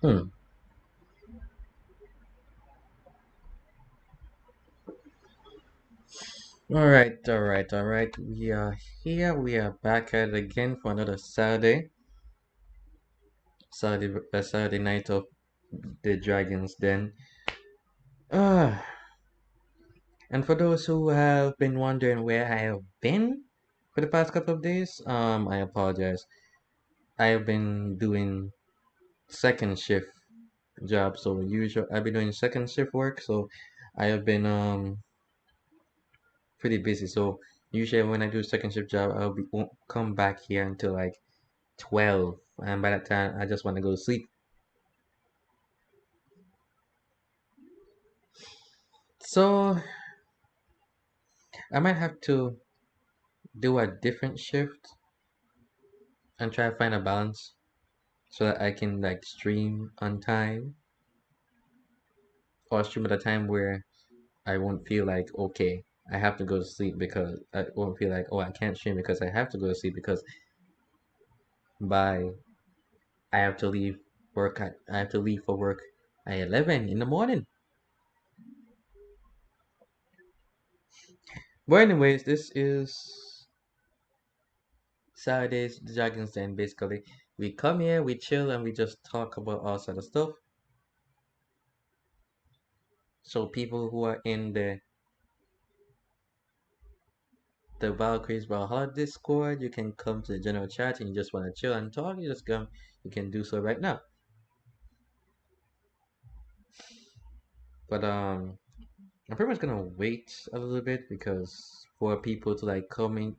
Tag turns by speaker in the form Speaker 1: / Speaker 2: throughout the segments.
Speaker 1: Hmm. All right, all right, all right. We are here. We are back at it again for another Saturday night of the Dragons Den. Ah, and for those who have been wondering where I have been for the past couple of days, I apologize. I have been doing second shift job, so usual. I've been doing second shift work, so I have been pretty busy. So usually when I do second shift job, won't come back here until like 12, and by that time I just want to go to sleep. So I might have to do a different shift and try to find a balance so that I can like stream on time or stream at a time where I won't feel like okay, I have to go to sleep because I won't feel like oh I can't stream because I have to go to sleep because by I have to leave I have to leave for work at 11 in the morning. But anyways, this is Saturdays the Dragons Den. Basically, we come here, we chill, and we just talk about all sort of stuff. So people who are in the Valkyries Valhalla Discord, you can come to the general chat and you just want to chill and talk. You just come, you can do so right now. But I'm pretty much gonna wait a little bit because for people to like come in,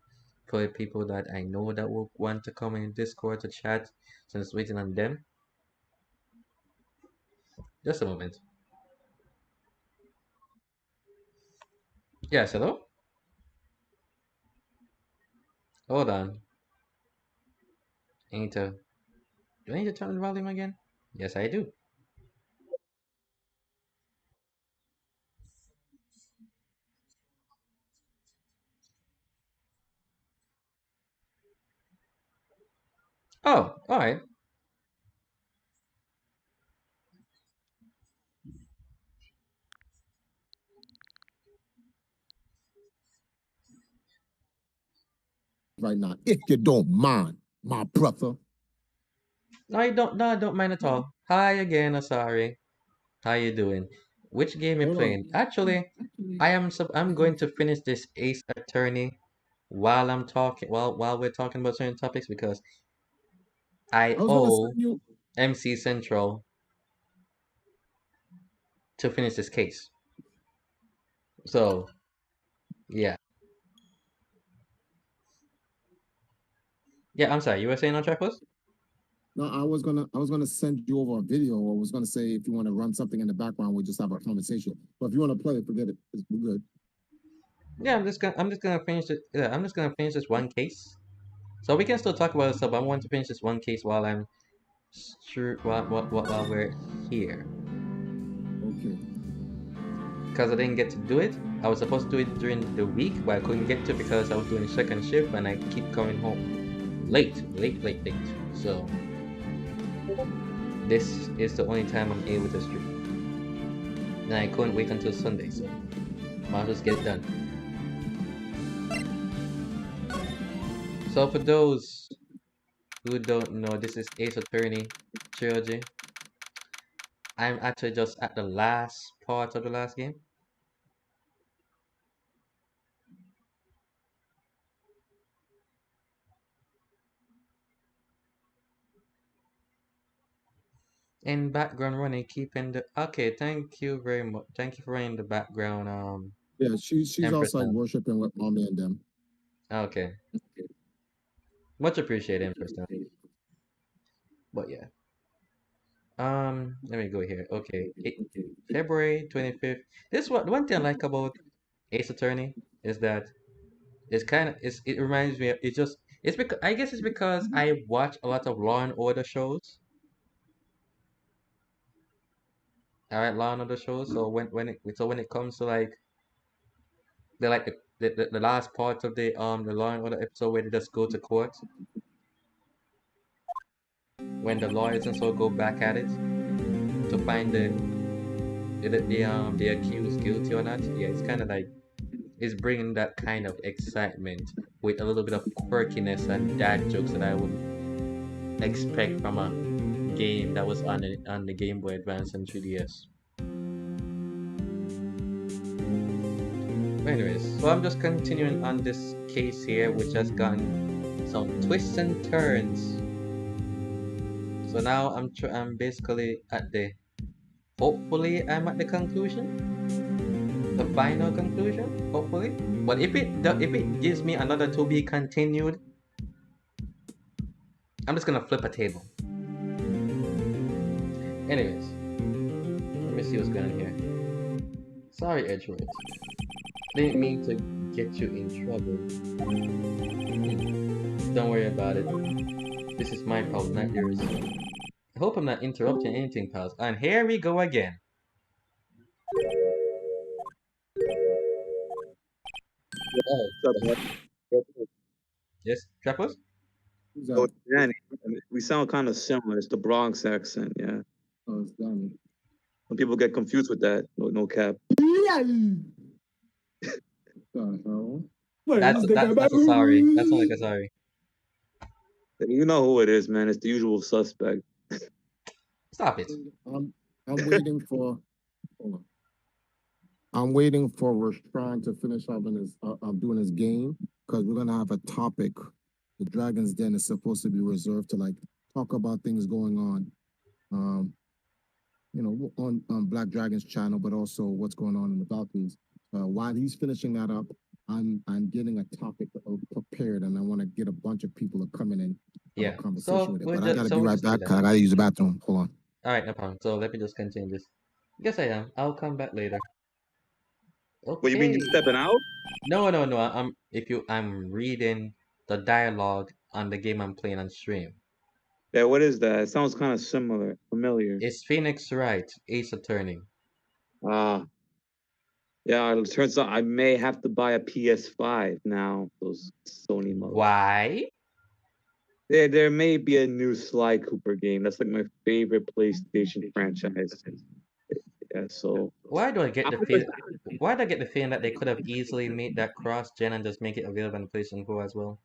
Speaker 1: for people that I know that will want to come in Discord to chat, so I'm just waiting on them. Just a moment. Yes, hello. Hold on. I need to. Do I need to turn the volume again? Yes, I do. Oh, all right.
Speaker 2: Right now, if you don't mind, my brother.
Speaker 1: No, I don't. No, I don't mind at all. Hi again, Asari. How you doing? Which game you
Speaker 2: Hold on.
Speaker 1: playing? Actually, I'm going to finish this Ace Attorney while I'm talking while we're talking about certain topics because I
Speaker 2: I was gonna
Speaker 1: owe
Speaker 2: send you.
Speaker 1: MC Central to finish this case. So yeah, yeah. I'm sorry. You were saying on track was?
Speaker 2: No, I was gonna send you over a video. I was gonna say if you want to run something in the background, we just have a conversation. But if you want to play it, forget it. We're good.
Speaker 1: Yeah, I'm just gonna finish it. Yeah, I'm just gonna finish this one case. So we can still talk about stuff. I want to finish this one case while I'm sure while we're here.
Speaker 2: Okay.
Speaker 1: Because I didn't get to do it. I was supposed to do it during the week, but I couldn't get to because I was doing second shift and I keep coming home late. So this is the only time I'm able to stream. And I couldn't wait until Sunday, so might as well get it done. So for those who don't know, this is Ace Attorney trilogy. I'm actually just at the last part of the last game. In background running, keeping the okay. Thank you very much. Thank you for running the background.
Speaker 2: Yeah, she's
Speaker 1: Empress.
Speaker 2: outside worshiping with mommy and them.
Speaker 1: Okay, much appreciated, Empress. But yeah. Let me go here. Okay, February 25th. This what one thing I like about Ace Attorney is that it reminds me. It just it's because I guess it's because I watch a lot of Law and Order shows. All right, Law and Order shows. So when it comes to like the last part of the Law and Order episode where they just go to court when the lawyers and so go back at it. to find the accused guilty or not. Yeah, it's kind of like it's bringing that kind of excitement with a little bit of quirkiness and dad jokes that I would expect from a game that was on the Game Boy Advance and 3DS. But anyways, so I'm just continuing on this case here, which has gotten some twists and turns. So now I'm basically at the hopefully I'm at the conclusion, the final conclusion. Hopefully, but if it gives me another to be continued, I'm just gonna flip a table. Anyways, let me see what's going on here. Sorry, Edgeworth. Didn't mean to get you in trouble. Don't worry about it. This is my problem, not yours. I hope I'm not interrupting anything, pals. And here we go again. Oh, yes, Trappers?
Speaker 2: Who's
Speaker 3: So
Speaker 2: that?
Speaker 3: Danny, we sound kind of similar. It's the Bronx accent, yeah.
Speaker 2: Oh, it's Danny.
Speaker 3: Some people get confused with that. No cap.
Speaker 1: That's a sorry. That's not like a sorry.
Speaker 3: You know who it is, man. It's the usual suspect.
Speaker 1: Stop it.
Speaker 2: I'm waiting for. Hold on. I'm waiting for Rashawn to finish up in his. I'm doing his game because we're gonna have a topic. The Dragon's Den is supposed to be reserved to like talk about things going on, on Black Dragon's channel, but also what's going on in the Valkyries. While he's finishing that up, I'm getting a topic prepared, and I want to get a bunch of people to come in and have a conversation with it. But I gotta be right back. I gotta use the bathroom. Hold on.
Speaker 1: All right, no problem. So let me just continue this. Yes, I am. I'll come back later. Okay.
Speaker 3: What, you mean you stepping out?
Speaker 1: No. I'm reading the dialogue on the game I'm playing on stream.
Speaker 3: Yeah, what is that? It sounds kind of familiar.
Speaker 1: It's Phoenix Wright, Ace Attorney.
Speaker 3: Ah. Yeah, it turns out I may have to buy a PS5 now. Those Sony modes.
Speaker 1: Why?
Speaker 3: There may be a new Sly Cooper game. That's like my favorite PlayStation franchise. Yeah, so
Speaker 1: why do I get the feeling that they could have easily made that cross-gen and just make it available on PlayStation 4 as well?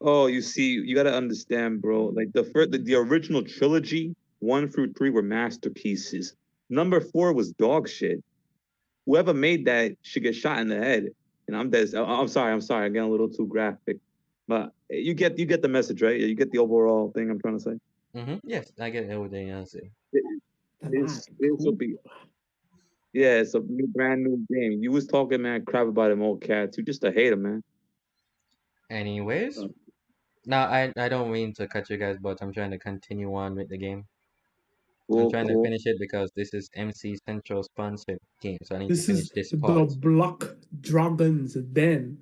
Speaker 3: Oh, you see, you gotta understand, bro. Like the original trilogy, 1 through 3 were masterpieces. Number 4 was dog shit. Whoever made that should get shot in the head. And I'm sorry. I'm getting a little too graphic, but you get the message, right? You get the overall thing I'm trying to say.
Speaker 1: Mm-hmm. Yes, I get everything you say.
Speaker 3: This will be, yeah, it's a brand new game. You was talking mad crap about them old cats. You just a hater, man.
Speaker 1: Anyways, now I don't mean to cut you guys, but I'm trying to continue on with the game. I'm trying to finish it because this is MC Central sponsored game, so I need to finish this part.
Speaker 4: The Black Dragon's Den.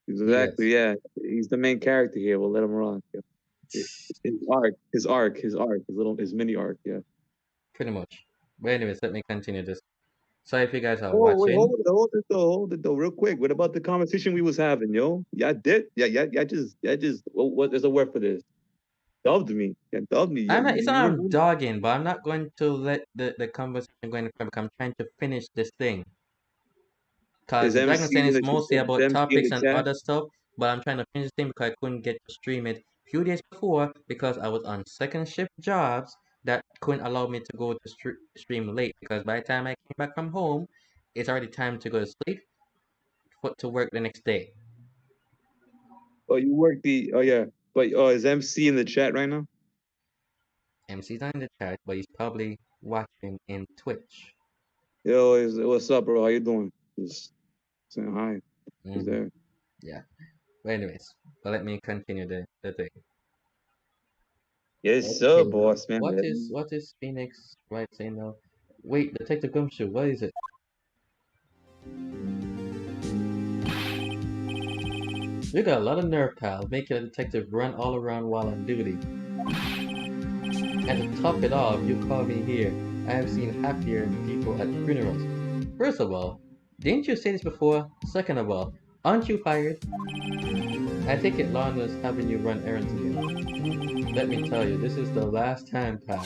Speaker 3: Exactly, yes. Yeah. He's the main character here. We'll let him rock. Yeah. His mini arc, yeah.
Speaker 1: Pretty much. But anyways, let me continue this. So if you guys are watching.
Speaker 3: Wait, hold it though, real quick. What about the conversation we was having, yo? Yeah, just what there's a word for this. Dubbed me. Yeah, dubbed me.
Speaker 1: It's not I'm dogging, but I'm not going to let the conversation go any further because I'm trying to finish this thing. Because Dragon's Den is mostly about topics and other stuff, but I'm trying to finish this thing because I couldn't get to stream it a few days before because I was on second shift jobs that couldn't allow me to go to stream late because by the time I came back from home, it's already time to go to sleep to work the next day.
Speaker 3: Oh, you work but is MC in the chat right now?
Speaker 1: MC's not in the chat, but he's probably watching in Twitch.
Speaker 3: Yo, what's up, bro? How you doing? Just saying hi. He's there.
Speaker 1: Yeah. But anyways, let me continue the thing.
Speaker 3: Yes, sir, boss, man.
Speaker 1: What is Phoenix Wright saying now? Wait, Detective Gumshoe, what is it? You got a lot of nerve, pal, making a detective run all around while on duty. And to top it off, you call me here. I have seen happier people at funerals. First of all, didn't you say this before? Second of all, aren't you fired? I take it Lana's having you run errands again. Let me tell you, this is the last time, pal.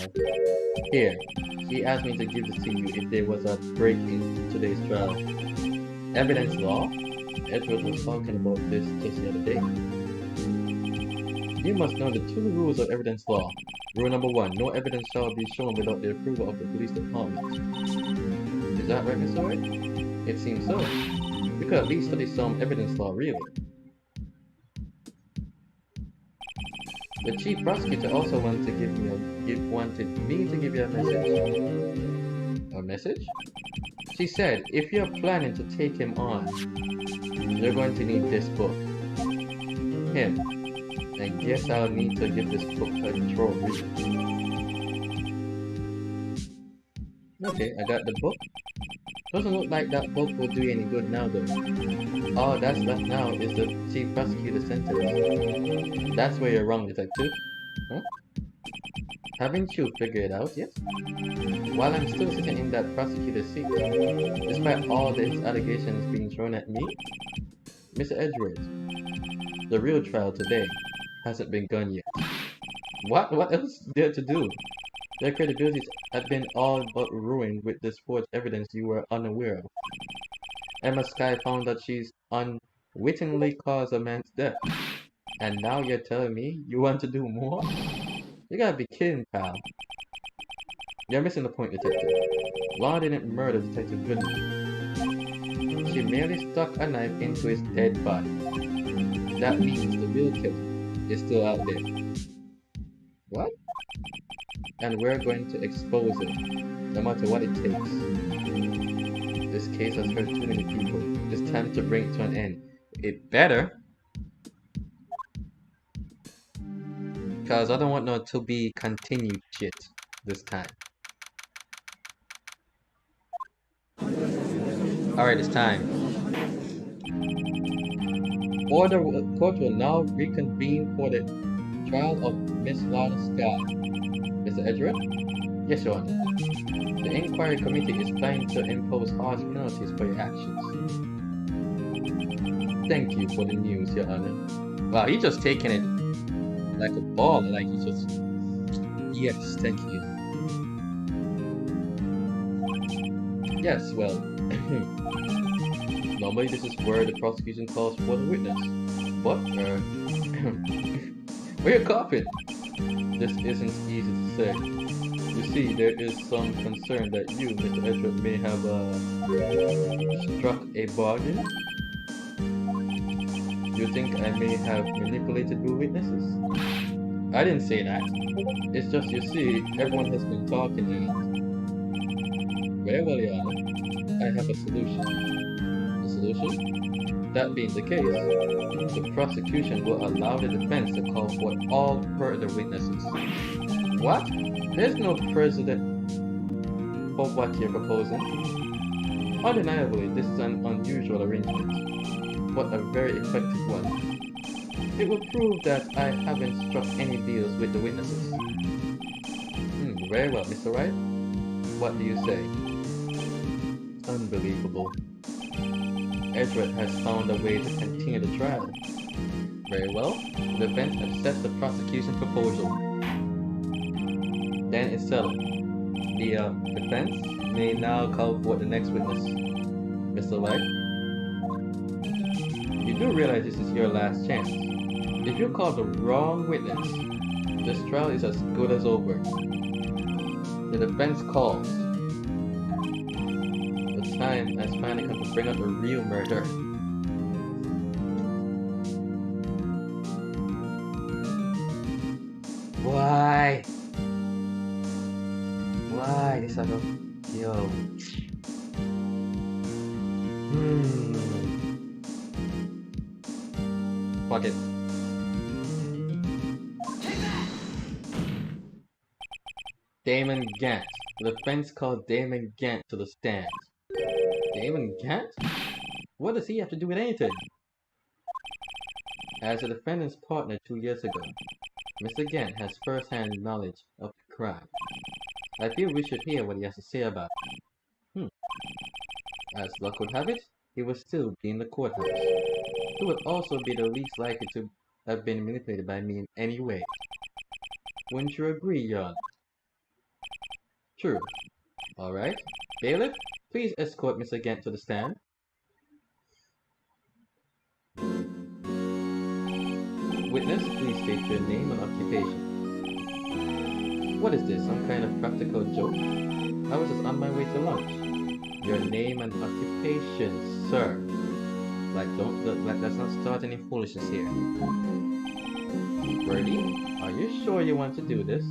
Speaker 1: Here, she asked me to give this to you if there was a break in today's trial. Evidence law? Edward was talking about this just the other day. You must know the 2 rules of evidence law. Rule number 1, no evidence shall be shown without the approval of the police department. Is that right, Mr. White? It seems so. We could at least study some evidence law, really. The chief prosecutor also wanted me to give you a message. A message? She said, if you're planning to take him on, you're going to need this book. Him. I guess I'll need to give this book a thorough read. Okay, I got the book. Doesn't look like that book will do any good now though. All that's left now is the chief prosecutor's sentence. That's where you're wrong, detective. Huh? Haven't you figured it out yet? While I'm still sitting in that prosecutor's seat, despite all these allegations being thrown at me, Mr. Edwards, the real trial today hasn't begun yet. What else is there to do? Their credibilities had been all but ruined with this forged evidence you were unaware of. Emma Skye found that she's unwittingly caused a man's death. And now you're telling me you want to do more? You gotta be kidding, pal. You're missing the point, detective. Law didn't murder Detective Goodman. She merely stuck a knife into his dead body. That means the real killer is still out there. What? And we're going to expose it, no matter what it takes. This case has hurt too many people. It's time to bring it to an end. It better. Because I don't want no to be continued shit this time. Alright, it's time. Court will now reconvene for the trial of Miss Lana Skye. Mr. Edgeworth? Yes, Your Honor. The inquiry committee is planning to impose harsh penalties for your actions. Thank you for the news, Your Honor. Wow, he's just taking it like a ball, like he just... Yes, thank you. Yes, well... Normally this is where the prosecution calls for the witness. But, we're coughing. This isn't easy to say. You see, there is some concern that you, Mr. Edgeworth, may have struck a bargain. You think I may have manipulated your witnesses? I didn't say that. It's just, you see, everyone has been talking and... Very well, Your Honor. I have a solution. A solution? That being the case, the prosecution will allow the defense to call for all further witnesses. What? There's no precedent for what you're proposing. Undeniably, this is an unusual arrangement, but a very effective one. It will prove that I haven't struck any deals with the witnesses. Very well, Mr. Wright. What do you say? Unbelievable. Edgeworth has found a way to continue the trial. Very well, the defense accepts the prosecution proposal. Then it's settled. The defense may now call for the next witness. Mr. White? You do realize this is your last chance. If you call the wrong witness, this trial is as good as over. The defense calls. The time has finally come to bring up a real murder. Why? Why? This other... Yo. Fuck it. Damon Gant. The defense called Damon Gant to the stand. Damon Gant? What does he have to do with anything? As a defendant's partner 2 years ago, Mr. Gant has first-hand knowledge of the crime. I feel we should hear what he has to say about it. As luck would have it, he will still be in the courthouse. he would also be the least likely to have been manipulated by me in any way. Wouldn't you agree, Your Honor? True. Alright. Bailiff, please escort Mr. Gent to the stand. Witness, please state your name and occupation. What is this, some kind of practical joke? I was just on my way to lunch. Your name and occupation, sir. Let's not start any foolishness here. Birdie, are you sure you want to do this?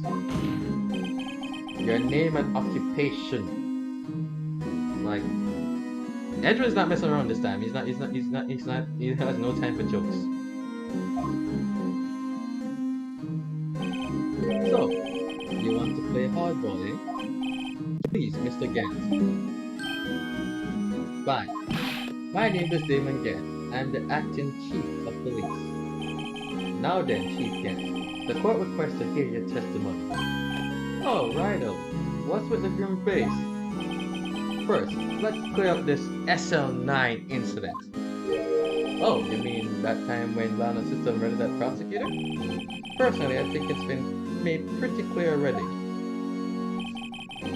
Speaker 1: Your name and occupation. Like, Edward's not messing around this time. He has no time for jokes. So, you want to play hardball, eh? Please, Mr. Gant. Fine. My name is Damon Gant. I'm the acting chief of police. Now then, Chief Gant, the court requests to hear your testimony. Oh, righto. What's with the grim face? First, let's clear up this SL9 incident. Oh, you mean that time when Lana's sister murdered that prosecutor? Personally, I think it's been made pretty clear already.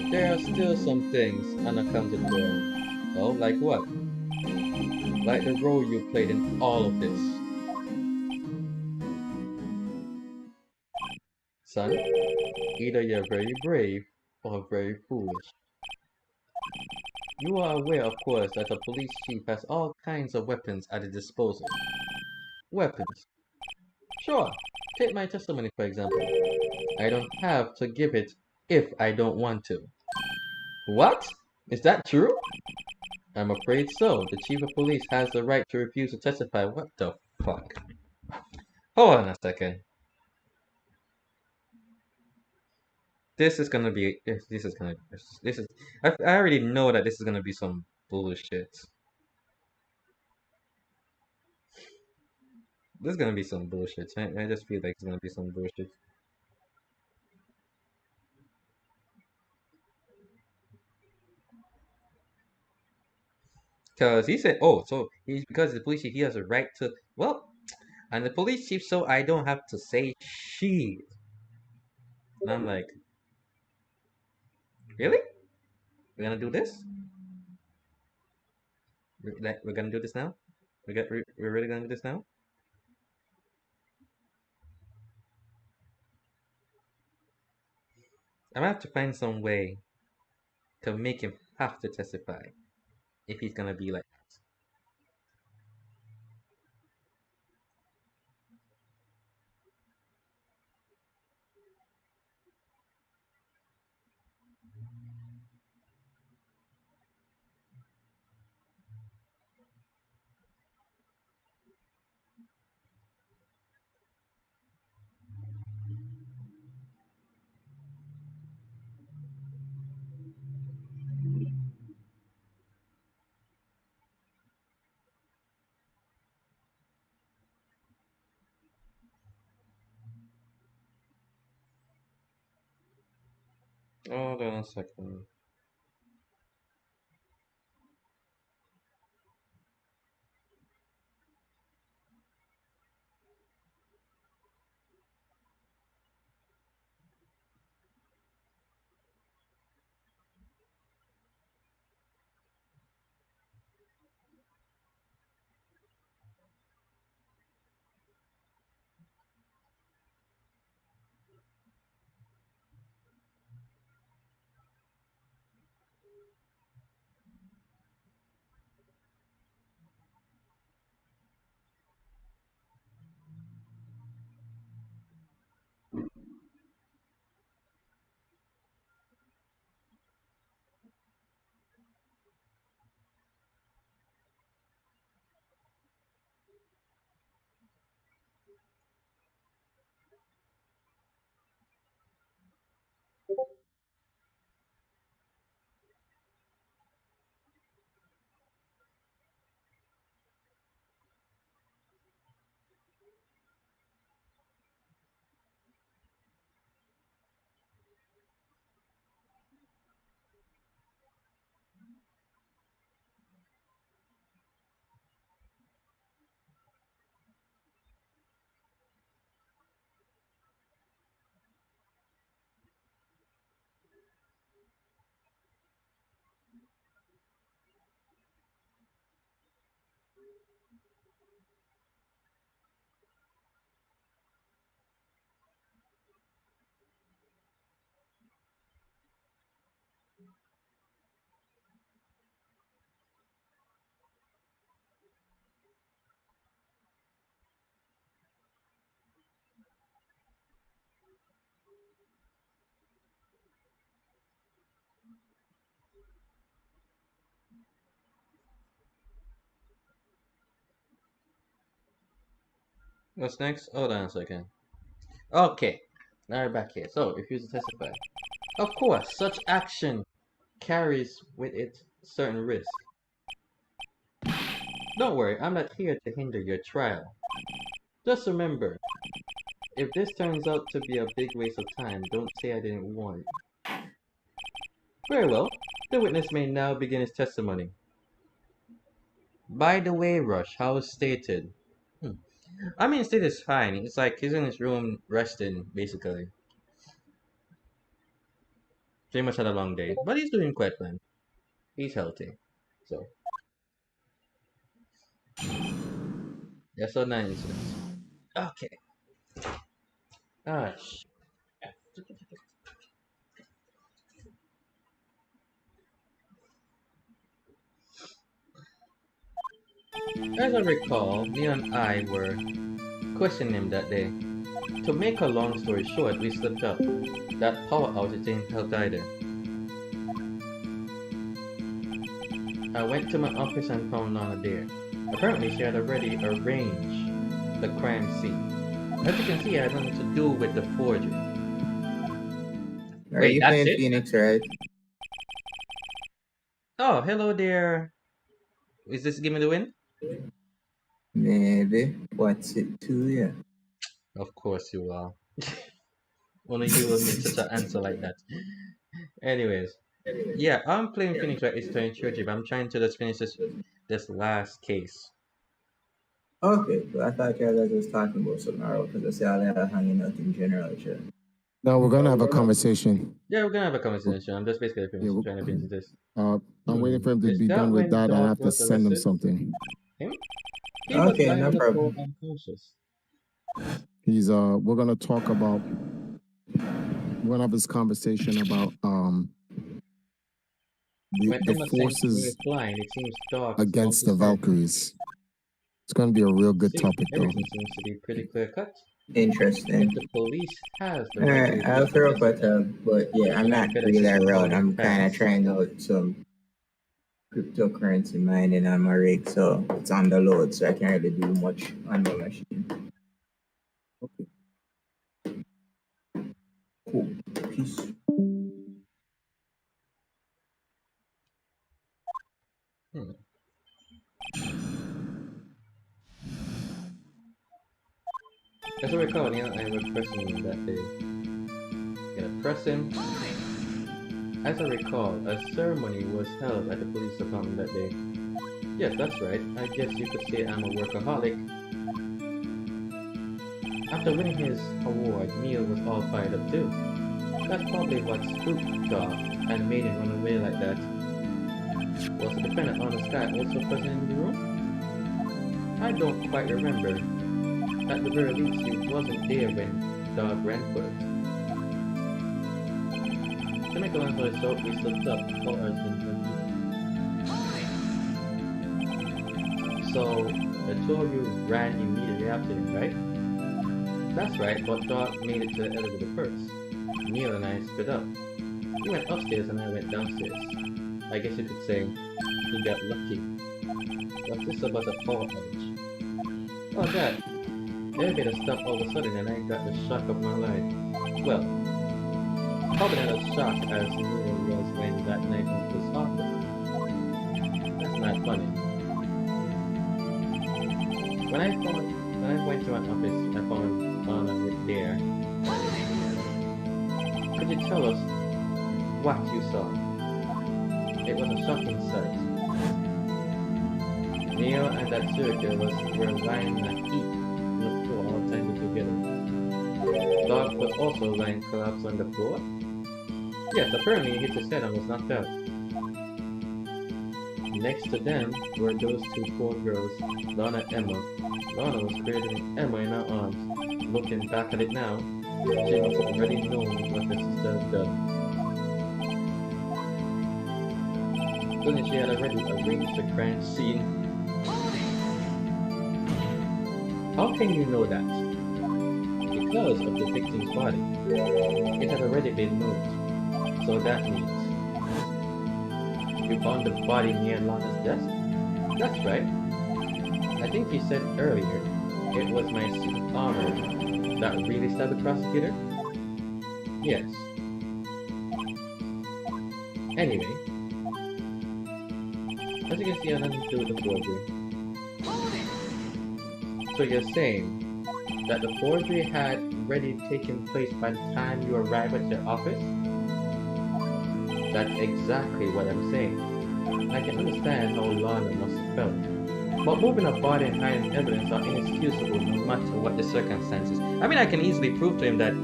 Speaker 1: There are still some things unaccounted for. Oh, like what? Like the role you played in all of this. Son, either you're very brave or very foolish. You are aware, of course, that a police chief has all kinds of weapons at his disposal. Weapons. Sure, take my testimony for example. I don't have to give it if I don't want to. What? Is that true? I'm afraid so. The chief of police has the right to refuse to testify. What the fuck? Hold on a second. This is gonna be. This is gonna. This is. I already know that this is gonna be some bullshit. This is gonna be some bullshit. I just feel like it's gonna be some bullshit. Because he said, oh, so he's because the police chief, he has a right to. Well, I'm the police chief, so I don't have to say shit. And I'm like, really? We're gonna do this? We're gonna do this now? We're really gonna do this now? I'm gonna have to find some way to make him have to testify if he's gonna be like that. Hold on a second. What's next? Hold on a second. Okay. Now we're back here. So, refuse to testify. Of course, such action carries with it certain risk. Don't worry, I'm not here to hinder your trial. Just remember, if this turns out to be a big waste of time, don't say I didn't warn you. Very well. The witness may now begin his testimony. By the way, Rush, how stated? I mean, stated is fine. It's like he's in his room resting, basically. Pretty much had a long day, but he's doing quite fine. He's healthy. So, yeah, so 9 incidents. Okay. Gosh. As I recall, Neil and I were questioning him that day. To make a long story short, we slipped up. That power outage didn't help either. I went to my office and found Lana there. Apparently, she had already arranged the crime scene. As you can see, I had nothing to do with the forgery.
Speaker 5: Are you playing Phoenix, right?
Speaker 1: Oh, hello there. Is this Give Me the Win?
Speaker 5: Maybe. What's it to you?
Speaker 1: Of course you are. Only you will make such an answer like that. Anyways. Yeah, I'm playing Phoenix right. It's 2030, but I'm trying to just finish this last case.
Speaker 5: Okay, but I thought you guys was talking about something else because I see all that hanging out in general.
Speaker 2: No, we're gonna have a conversation.
Speaker 1: Yeah, we're gonna have a conversation. I'm just basically trying to finish this.
Speaker 2: I'm waiting for him to be done with that. I have to send him something.
Speaker 1: Him?
Speaker 5: Okay, no problem.
Speaker 1: Unconscious.
Speaker 2: He's we're gonna talk about. We're gonna have this conversation about the forces
Speaker 1: flying, it seems dark,
Speaker 2: against the Valkyries. It's gonna be a real good topic, though.
Speaker 1: Everything seems to be pretty clear cut.
Speaker 5: Interesting.
Speaker 1: The police has the
Speaker 5: Alright, I'll throw up a tub, but yeah, I'm not really around. I'm kind of trying out some cryptocurrency mining on my rig, so it's on the load, so I can't really do much on my machine. Okay. Cool. Peace.
Speaker 1: As I recall, Neil and I were pressing him that day. Gonna press him. As I recall, a ceremony was held at the police department that day. Yes, that's right. I guess you could say I'm a workaholic. After winning his award, Neil was all fired up too. That's probably what spooked Doc and made him run away like that. Was the defendant on the sky also present in the room? I don't quite remember. At the very least, he wasn't there when Doc ran for it. To make a long story short, we slipped up for our So, the two of you ran immediately after him, right? That's right, but Doc made it to the elevator first. Neil and I split up. He went upstairs and I went downstairs. I guess you could say he got lucky. What's this about the power outage? Oh god, the elevator stopped all of a sudden and I got the shock of my life. Well, probably not as shocked as Neil was when that night was offered. That's not funny. When I went to my office, I found Lana there. Could you tell us what you saw? It was a shocking sight. Neil and that circle were lying in a heap on the floor all tangled together. Doc was also lying collapsed on the floor. Yes, apparently he hit his head and was knocked out. Next to them were those two poor girls, Lana and Emma. Lana was cradling Emma in her arms. Looking back at it now, she must have already known what her sister had done. Suddenly she had already arranged the crime scene. How can you know that? Because of the victim's body. It had already been moved. So that means you found the body near Lana's desk? That's right. I think you said earlier it was my suit armor that really stabbed the prosecutor? Yes. Anyway, as you can see, I had nothing to do with the forgery. So you're saying that the forgery had already taken place by the time you arrive at your office? That's exactly what I'm saying. I can understand how Lana must have felt. But moving a body and hiding evidence are inexcusable no matter what the circumstances. I mean, I can easily prove to him that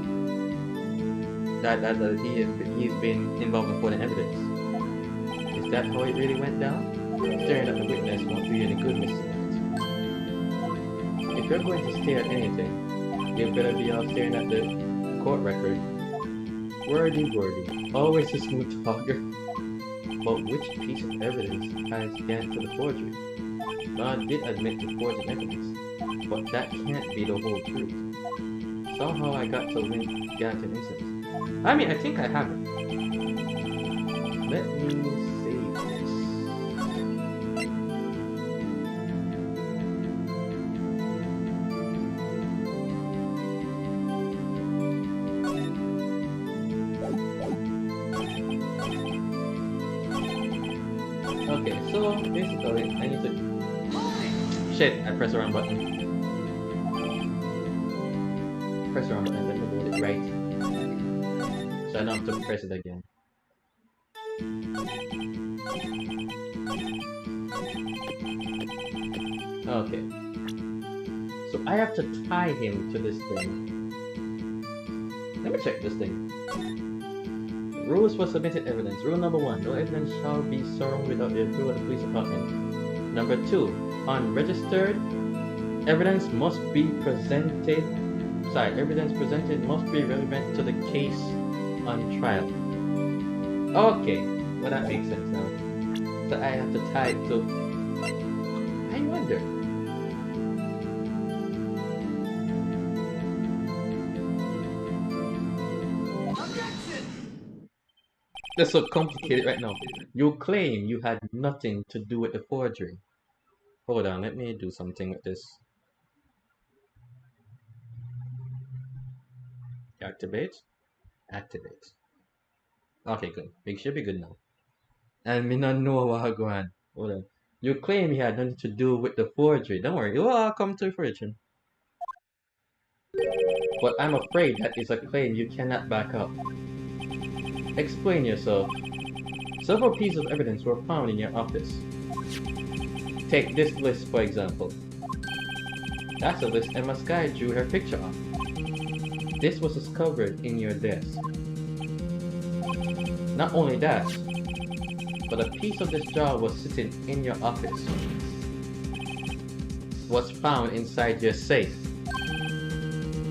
Speaker 1: he's been involved in putting evidence. Is that how it really went down? Staring at the witness won't do you any good, Mr. If you're going to stare at anything, you better be out staring at the court record. Wordy, always a smooth talker. But which piece of evidence ties Gant to the forgery? God did admit to forging evidence, but that can't be the whole truth. Somehow I got to link Gant and innocence. I mean, I think I have it. Let me save this. Okay, so basically, I need to... Shit, I pressed the wrong button. Press the wrong button, let me do it right. So I don't have to press it again. Okay. So I have to tie him to this thing. Let me check this thing. Rules for submitted evidence. Rule number 1. No evidence shall be shown without the approval of the police department. Number 2. Unregistered evidence must be presented. Evidence presented must be relevant to the case on trial. Okay, well that makes sense now. So I have to tie it to... I wonder. That's so complicated right now. You claim you had nothing to do with the forgery. Hold on, let me do something with this. Activate. Okay, good. It should be good now. And me not know what I go on. Hold on. You claim you had nothing to do with the forgery. Don't worry, it will all come to fruition. But I'm afraid that is a claim you cannot back up. Explain yourself. Several pieces of evidence were found in your office. Take this list for example. That's a list Emma Sky drew her picture on. This was discovered in your desk. Not only that, but a piece of this jar was sitting in your office. Was found inside your safe.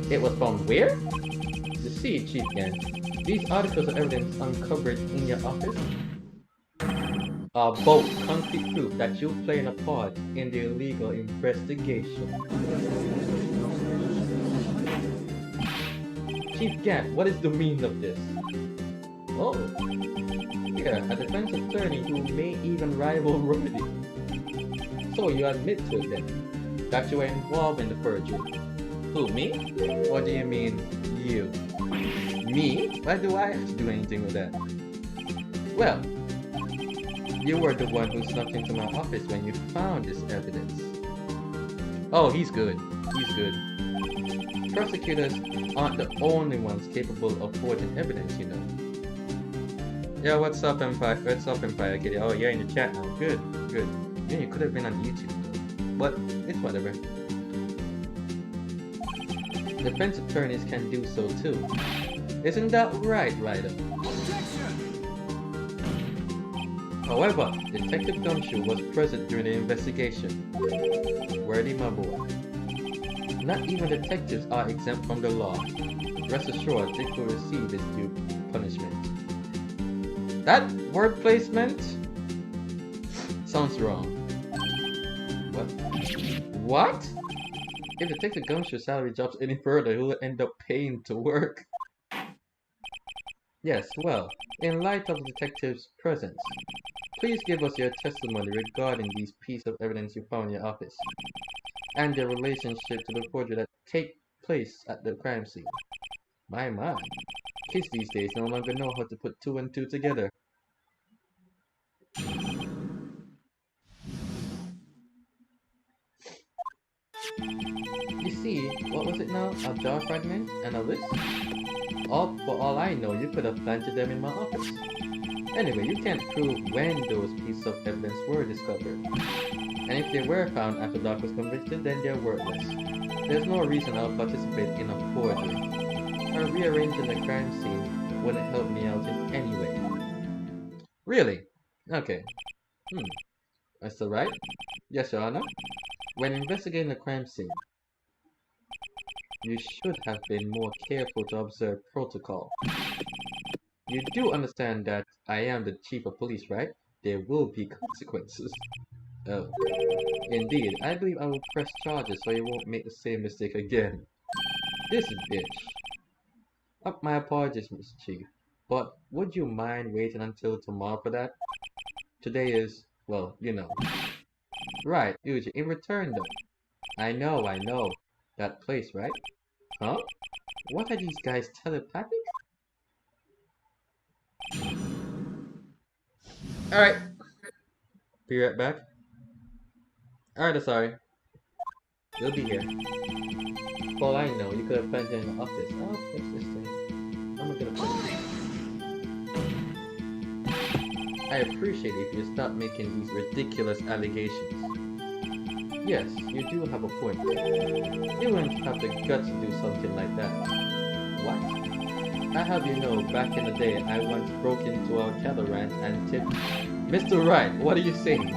Speaker 1: It was found where? You see, Chief Gant, these articles of evidence uncovered in your office are both concrete proof that you played a part in the illegal investigation. Chief Gant, what is the meaning of this? Oh, here, a defense attorney who may even rival Rudy. So you admit to it then, that you were involved in the perjury. Who, me? What do you mean, you? Me? Why do I have to do anything with that? Well, you were the one who snuck into my office when you found this evidence. Oh, he's good. He's good. Prosecutors aren't the only ones capable of forging evidence, you know. Yeah, what's up, Empire? What's up, Empire? Get it? Oh, you're in the chat now. Good, good. Yeah, you could have been on YouTube, but it's whatever. Defense attorneys can do so too. Isn't that right, Ryder? However, Detective Gumshoe was present during the investigation. Wordy, my boy. Not even detectives are exempt from the law. Rest assured, they will receive his due punishment. That word placement sounds wrong. What? If Detective Gumshoe's salary drops any further, he will end up paying to work. Yes, well, in light of the detective's presence, please give us your testimony regarding these pieces of evidence you found in your office. and their relationship to the forgery that take place at the crime scene. My, kids these days no longer know how to put two and two together. You see, what was it now? A jaw fragment and a list? For all I know, you could have planted them in my office. Anyway, you can't prove when those pieces of evidence were discovered. And if they were found after Doc was convicted, then they're worthless. There's no reason I'll participate in a forgery. Or rearranging the crime scene wouldn't help me out in any way. Really? Okay. That's alright? Yes, Your Honor. When investigating a crime scene, you should have been more careful to observe protocol. You do understand that I am the chief of police, right? There will be consequences. Oh. Indeed, I believe I will press charges so you won't make the same mistake again. This bitch. My apologies, Mr. Chief. But would you mind waiting until tomorrow for that? Today is, well, you know. Right, Yuji, in return though. I know. That place, right? Huh? What are these guys, telepathic? Alright. Be right back. Alright, sorry. You'll be here. For all I know, you could have planned it in the office. Oh, what's this thing? I'm gonna put it. I appreciate it if you stop making these ridiculous allegations. Yes, you do have a point. You wouldn't have the guts to do something like that. What? I have you know, back in the day, I once broke into our cattle ranch and tipped... Mr. Wright, what are you saying?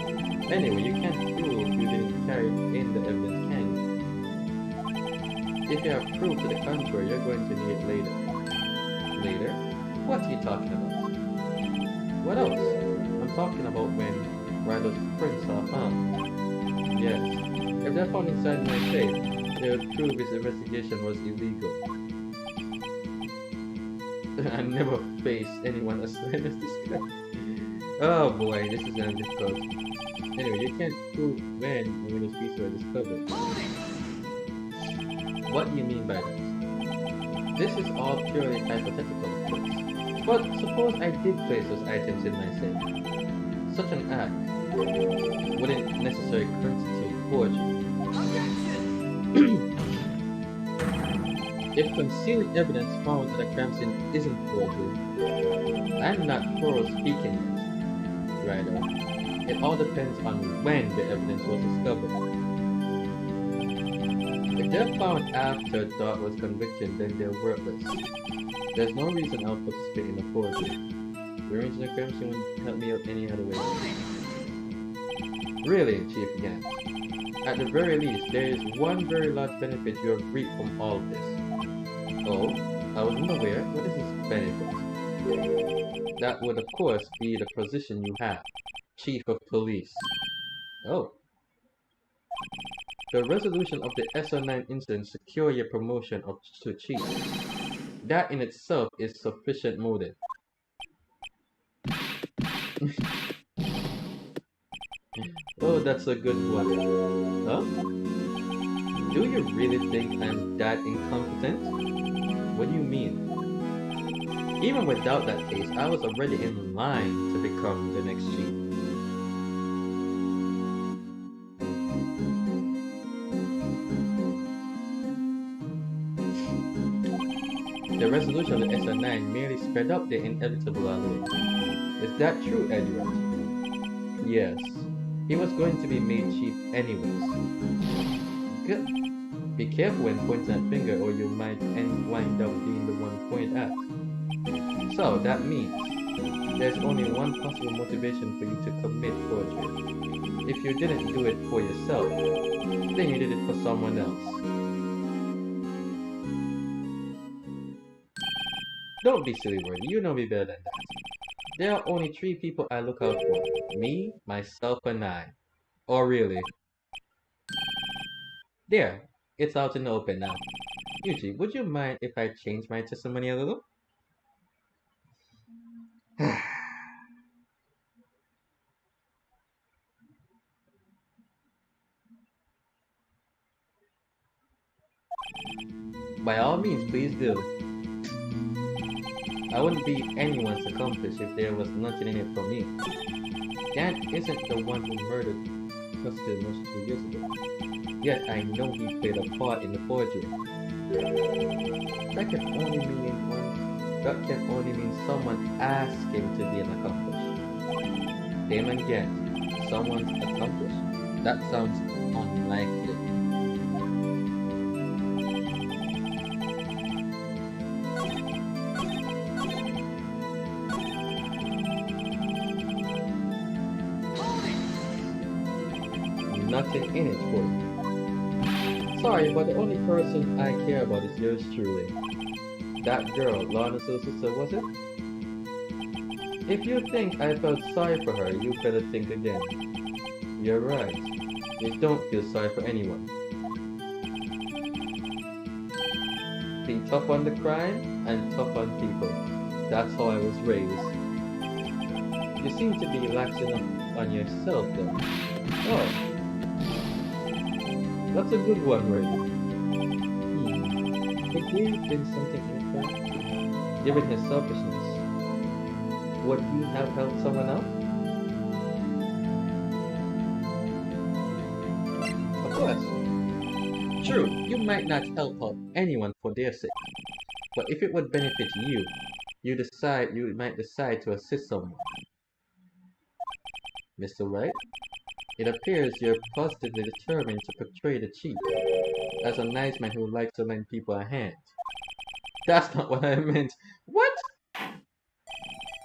Speaker 1: Anyway, you can't prove you didn't carry in the evidence, can you? If you have proof to the contrary, you're going to need it later. Later? What are you talking about? What else? I'm talking about when Randall's prints are found. Yes. If they're found inside my safe, they would prove his investigation was illegal. I never faced anyone as slim as this guy. Oh boy, this is gonna be difficult. Anyway, you can't prove when and when those pieces were discovered. What do you mean by that? This is all purely hypothetical, of course. But suppose I did place those items in my safe. Such an act wouldn't necessarily constitute forgery. If concealed evidence found at a crime scene isn't forgery, I'm not for speaking it, right? It all depends on when the evidence was discovered. If they're found after Doc was convicted, then they're worthless. There's no reason I'll participate in a forgery. Rearranging the crime scene wouldn't help me out any other way. Really, Chief Gant. At the very least, there is one very large benefit you have reaped from all of this. Oh, I wasn't aware. What is this benefit? That would, of course, be the position you have. Chief of Police. Oh. The resolution of the SR9 incident secure your promotion to Chief. That in itself is sufficient motive. Oh, that's a good one. Huh? Do you really think I'm that incompetent? What do you mean? Even without that case, I was already in line to become the next chief. The resolution of the SR9 merely sped up the inevitable allure. Is that true, Edward? Yes. He was going to be made chief anyways. Good. Be careful when pointing that finger or you might wind up being the one pointed at. So, that means there's only one possible motivation for you to commit forgery. If you didn't do it for yourself, then you did it for someone else. Don't be silly, Wordy. You know me better than that. There are only 3 people I look out for. Me, myself, and I. Or really. There. It's out in the open now. Yuji, would you mind if I change my testimony a little? By all means, please do. I wouldn't be anyone's accomplice if there was nothing in it for me. Gant isn't the one who murdered Custody almost 2 years ago. Yet I know he played a part in the forgery. That can only mean someone asked him to be an accomplice. Damon Gant, someone's accomplice? That sounds unlikely. Nothing in it for you. Sorry, but the only person I care about is yours truly. That girl, Lana's sister, was it? If you think I felt sorry for her, you better think again. You're right. You don't feel sorry for anyone. Be tough on the crime and tough on people. That's how I was raised. You seem to be laxing on yourself though. Oh. That's a good one, Ray. Could there have been something in it? Given his selfishness, would you have helped someone out? Of course. True, you might not help out anyone for their sake, but if it would benefit you, you might decide to assist someone. Mr. Wright? It appears you're positively determined to portray the chief as a nice man who likes to lend people a hand. That's not what I meant. What?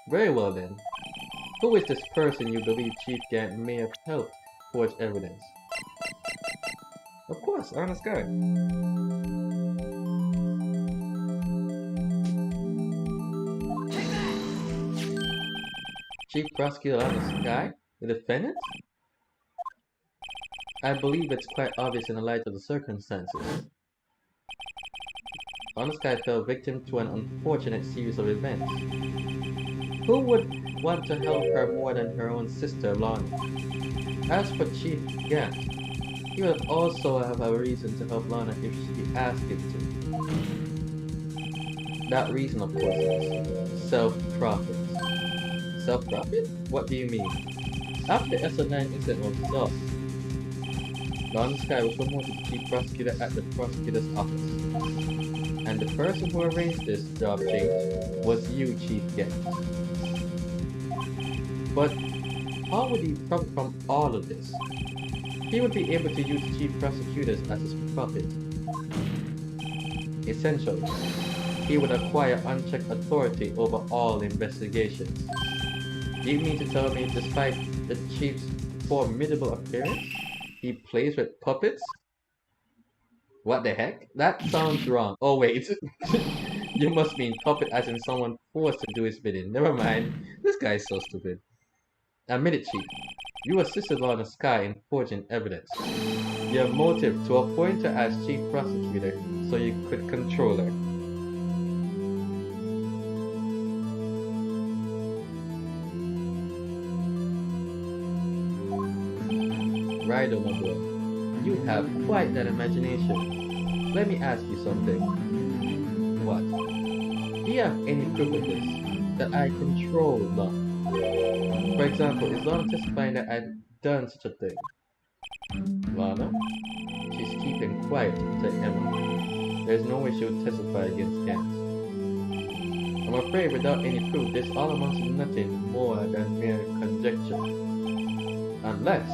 Speaker 1: Very well then. Who is this person you believe Chief Gant may have helped forge evidence? Of course, Honest Guy. Chief Prosecutor Honest Guy? The defendant? I believe it's quite obvious in the light of the circumstances. Honest Guy fell victim to an unfortunate series of events. Who would want to help her more than her own sister, Lana? As for Chief Gant, he would also have a reason to help Lana if she asked him to. That reason, of course, is self-profit. Self-profit? What do you mean? After SO9 incident was resolved, Lana Skye was promoted to Chief Prosecutor at the Prosecutor's Office. And the person who arranged this job change was you, Chief Gant. But how would he profit from all of this? He would be able to use Chief Prosecutors as his puppet. Essentially, he would acquire unchecked authority over all investigations. Do you mean to tell me, despite the Chief's formidable appearance, he plays with puppets? What the heck? That sounds wrong. Oh wait, you must mean puppet as in someone forced to do his bidding. Never mind, this guy is so stupid. Admit it, Chief. You assisted Lana Skye in forging evidence. Your motive to appoint her as Chief Prosecutor so you could control her. Right, my boy. You have quite that imagination. Let me ask you something. What? Do you have any proof of this? That I control Lana? For example, is Lana testifying that I've done such a thing? Lana? She's keeping quiet to Emma. There's no way she would testify against Gant. I'm afraid without any proof, this all amounts to nothing more than mere conjecture. Unless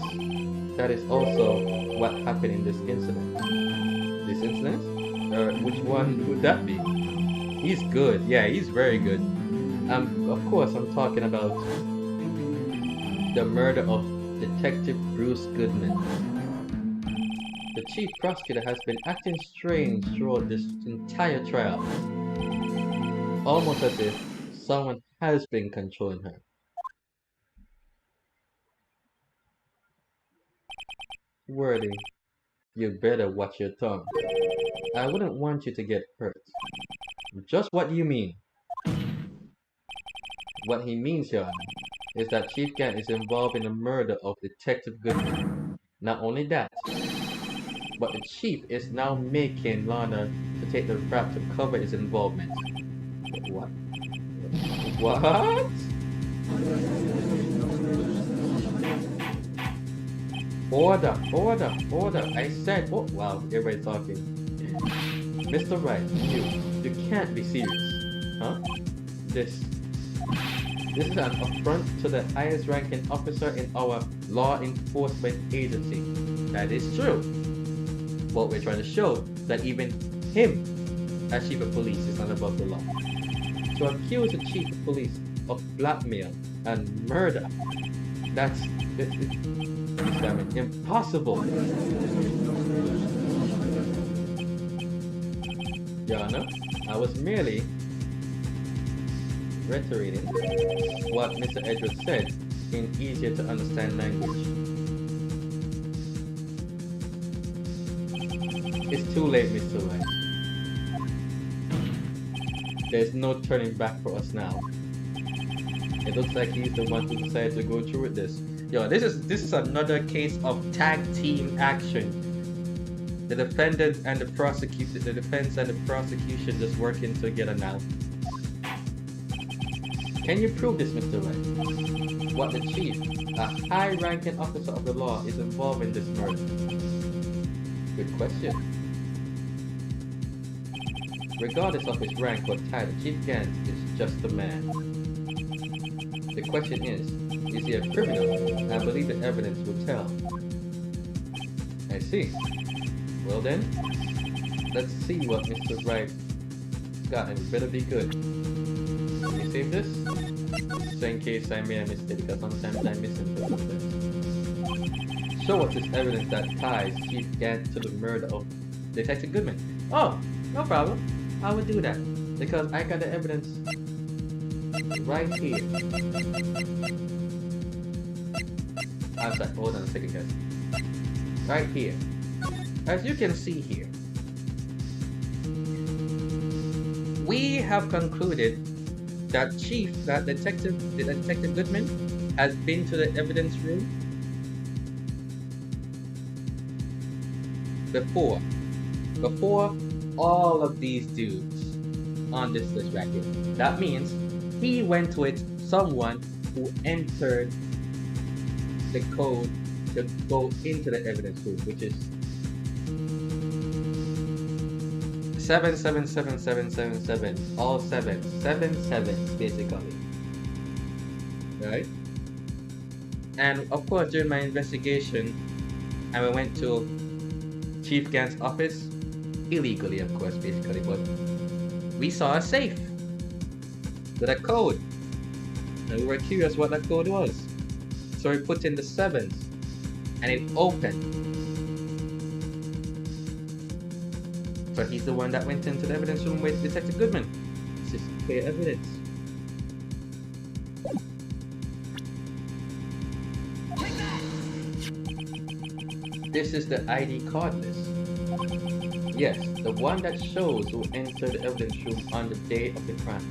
Speaker 1: that is also what happened in this incident. This incident? Which one would that be? He's good. Yeah, he's very good. Of course, I'm talking about the murder of Detective Bruce Goodman. The Chief Prosecutor has been acting strange throughout this entire trial. Almost as if someone has been controlling her. Worthy, you better watch your tongue. I wouldn't want you to get hurt. Just what do you mean? What he means, Your Honor, is that Chief Gant is involved in the murder of Detective Goodman. Not only that, but the Chief is now making Lana to take the rap to cover his involvement. What? What? Order. I said, oh, wow, everybody talking. Mr. Wright, you can't be serious. Huh? This is an affront to the highest ranking officer in our law enforcement agency. That is true. But we're trying to show that even him, as chief of police, is not above the law. To accuse the chief of police of blackmail and murder, that's impossible. Your Honor, I was merely reiterating what Mr. Edwards said in easier to understand language. It's too late, Mr. Wright. There's no turning back for us now. It looks like he's the one who decided to go through with this. Yo, this is another case of tag team action. The defendant and the defense and the prosecution just working together now. Can you prove this, Mr. Wright? What the chief, a high-ranking officer of the law, is involved in this murder? Good question. Regardless of his rank or title, Chief Gant is just a man. The question is he a criminal? I believe the evidence will tell. I see. Well then, let's see what Mr. Wright got, and it better be good. Let me save this, so in case I made a mistake, because sometimes I misinterpret things. Show us this evidence that ties Chief Gant to the murder of Detective Goodman. Oh, no problem. I would do that, because I got the evidence right here. I'm sorry, hold on a second, guys. Right here. As you can see here, we have concluded that Detective Goodman has been to the evidence room before all of these dudes on this list right here. That means he went with someone who entered the code to go into the evidence room, which is 7777777, all seven sevens basically, right? And of course, during my investigation, I went to Chief Gant's office illegally, of course, basically, but we saw a safe with a code, and we were curious what that code was. So we put in the sevens, and it opened. So he's the one that went into the evidence room with Detective Goodman. This is clear evidence. This is the ID card list. Yes, the one that shows who entered the evidence room on the day of the crime.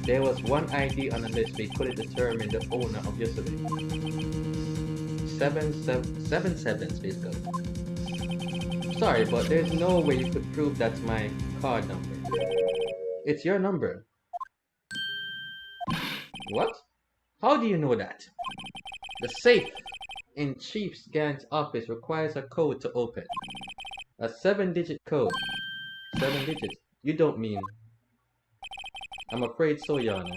Speaker 1: There was one ID on the list, we couldn't determine the owner of yesterday. 777 basically. Sorry, but there's no way you could prove that's my card number. It's your number. What? How do you know that? The safe in Chief Gant's office requires a code to open. A 7-digit code. 7 digits? You don't mean... I'm afraid so, Your Honor.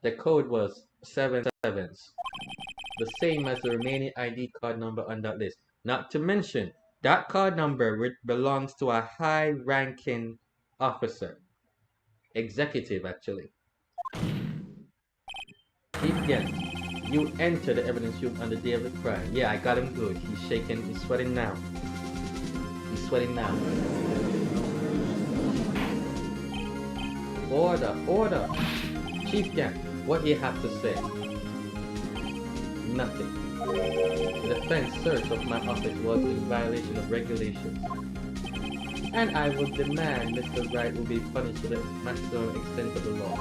Speaker 1: The code was 7 sevens. The same as the remaining ID card number on that list. Not to mention, that card number belongs to a high-ranking officer. Executive, actually. Chief Gant, you entered the evidence room on the day of the crime. Yeah, I got him good. He's shaking. He's sweating now. He's sweating now. Order. Chief Gant, what do you have to say? Nothing. The defense search of my office was in violation of regulations. And I would demand Mr. Wright will be punished to the maximum extent of the law.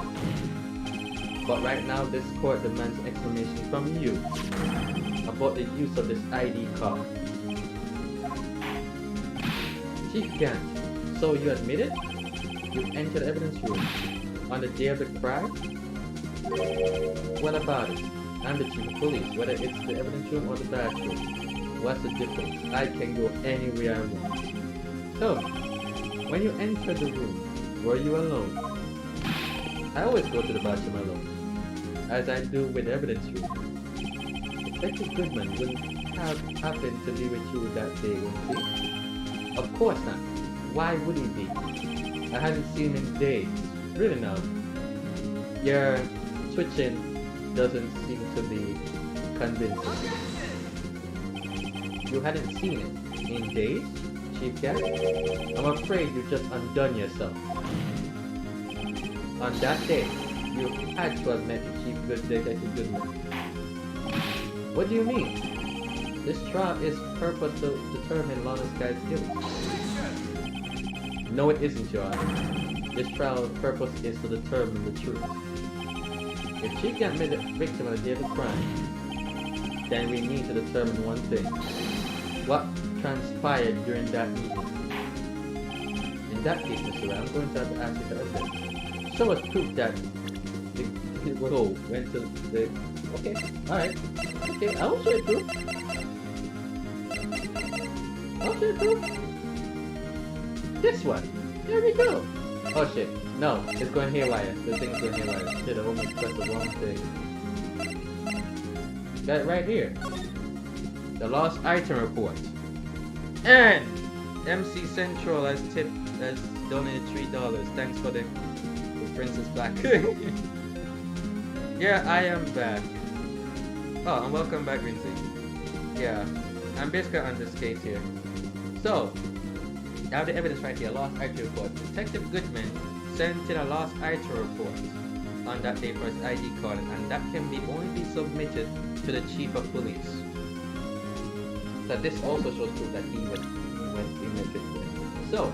Speaker 1: But right now, this court demands an explanation from you about the use of this ID card. Chief Gant, So you admit it? You entered the evidence room on the day of the crime? What about it? I'm the chief of police, whether it's the evidence room or the bathroom. What's the difference? I can go anywhere I want. So, when you entered the room, were you alone? I always go to the bathroom alone, as I do with the evidence room. Detective Goodman wouldn't have happened to be with you that day, wouldn't he? Of course not. Why would he be? I hadn't seen him in days. Really now. Your twitching doesn't seem to be convincing. You hadn't seen it in days, Chief Cat? I'm afraid you just undone yourself. On that day, you had to have met the Chief Detective Goodman. What do you mean? This trial is purpose to determine Lana Sky's guilt. No, it isn't, Your Honor. This trial's purpose is to determine the truth. If Chief got made the victim on the day of the crime, then we need to determine one thing. What transpired during that meeting? In that case, Mr. Ram, I'm going to have to ask you for evidence. Show us proof that the goal went to the... Okay, alright. Okay, I'll show you proof. I'll show you proof. This one. There we go. Oh shit. No, it's going haywire. The thing's going haywire. Shit, I almost pressed the wrong thing. Got it right here. The lost item report. And MC Central has donated $3. Thanks for the princess back. Yeah, I am back. Oh, and welcome back, Rinzi. Yeah, I'm basically on this case here. So, I have the evidence right here, lost item report. Detective Goodman sent in a lost item report on that day for his ID card, and that can only be submitted to the chief of police. So this also shows proof that he went in the So,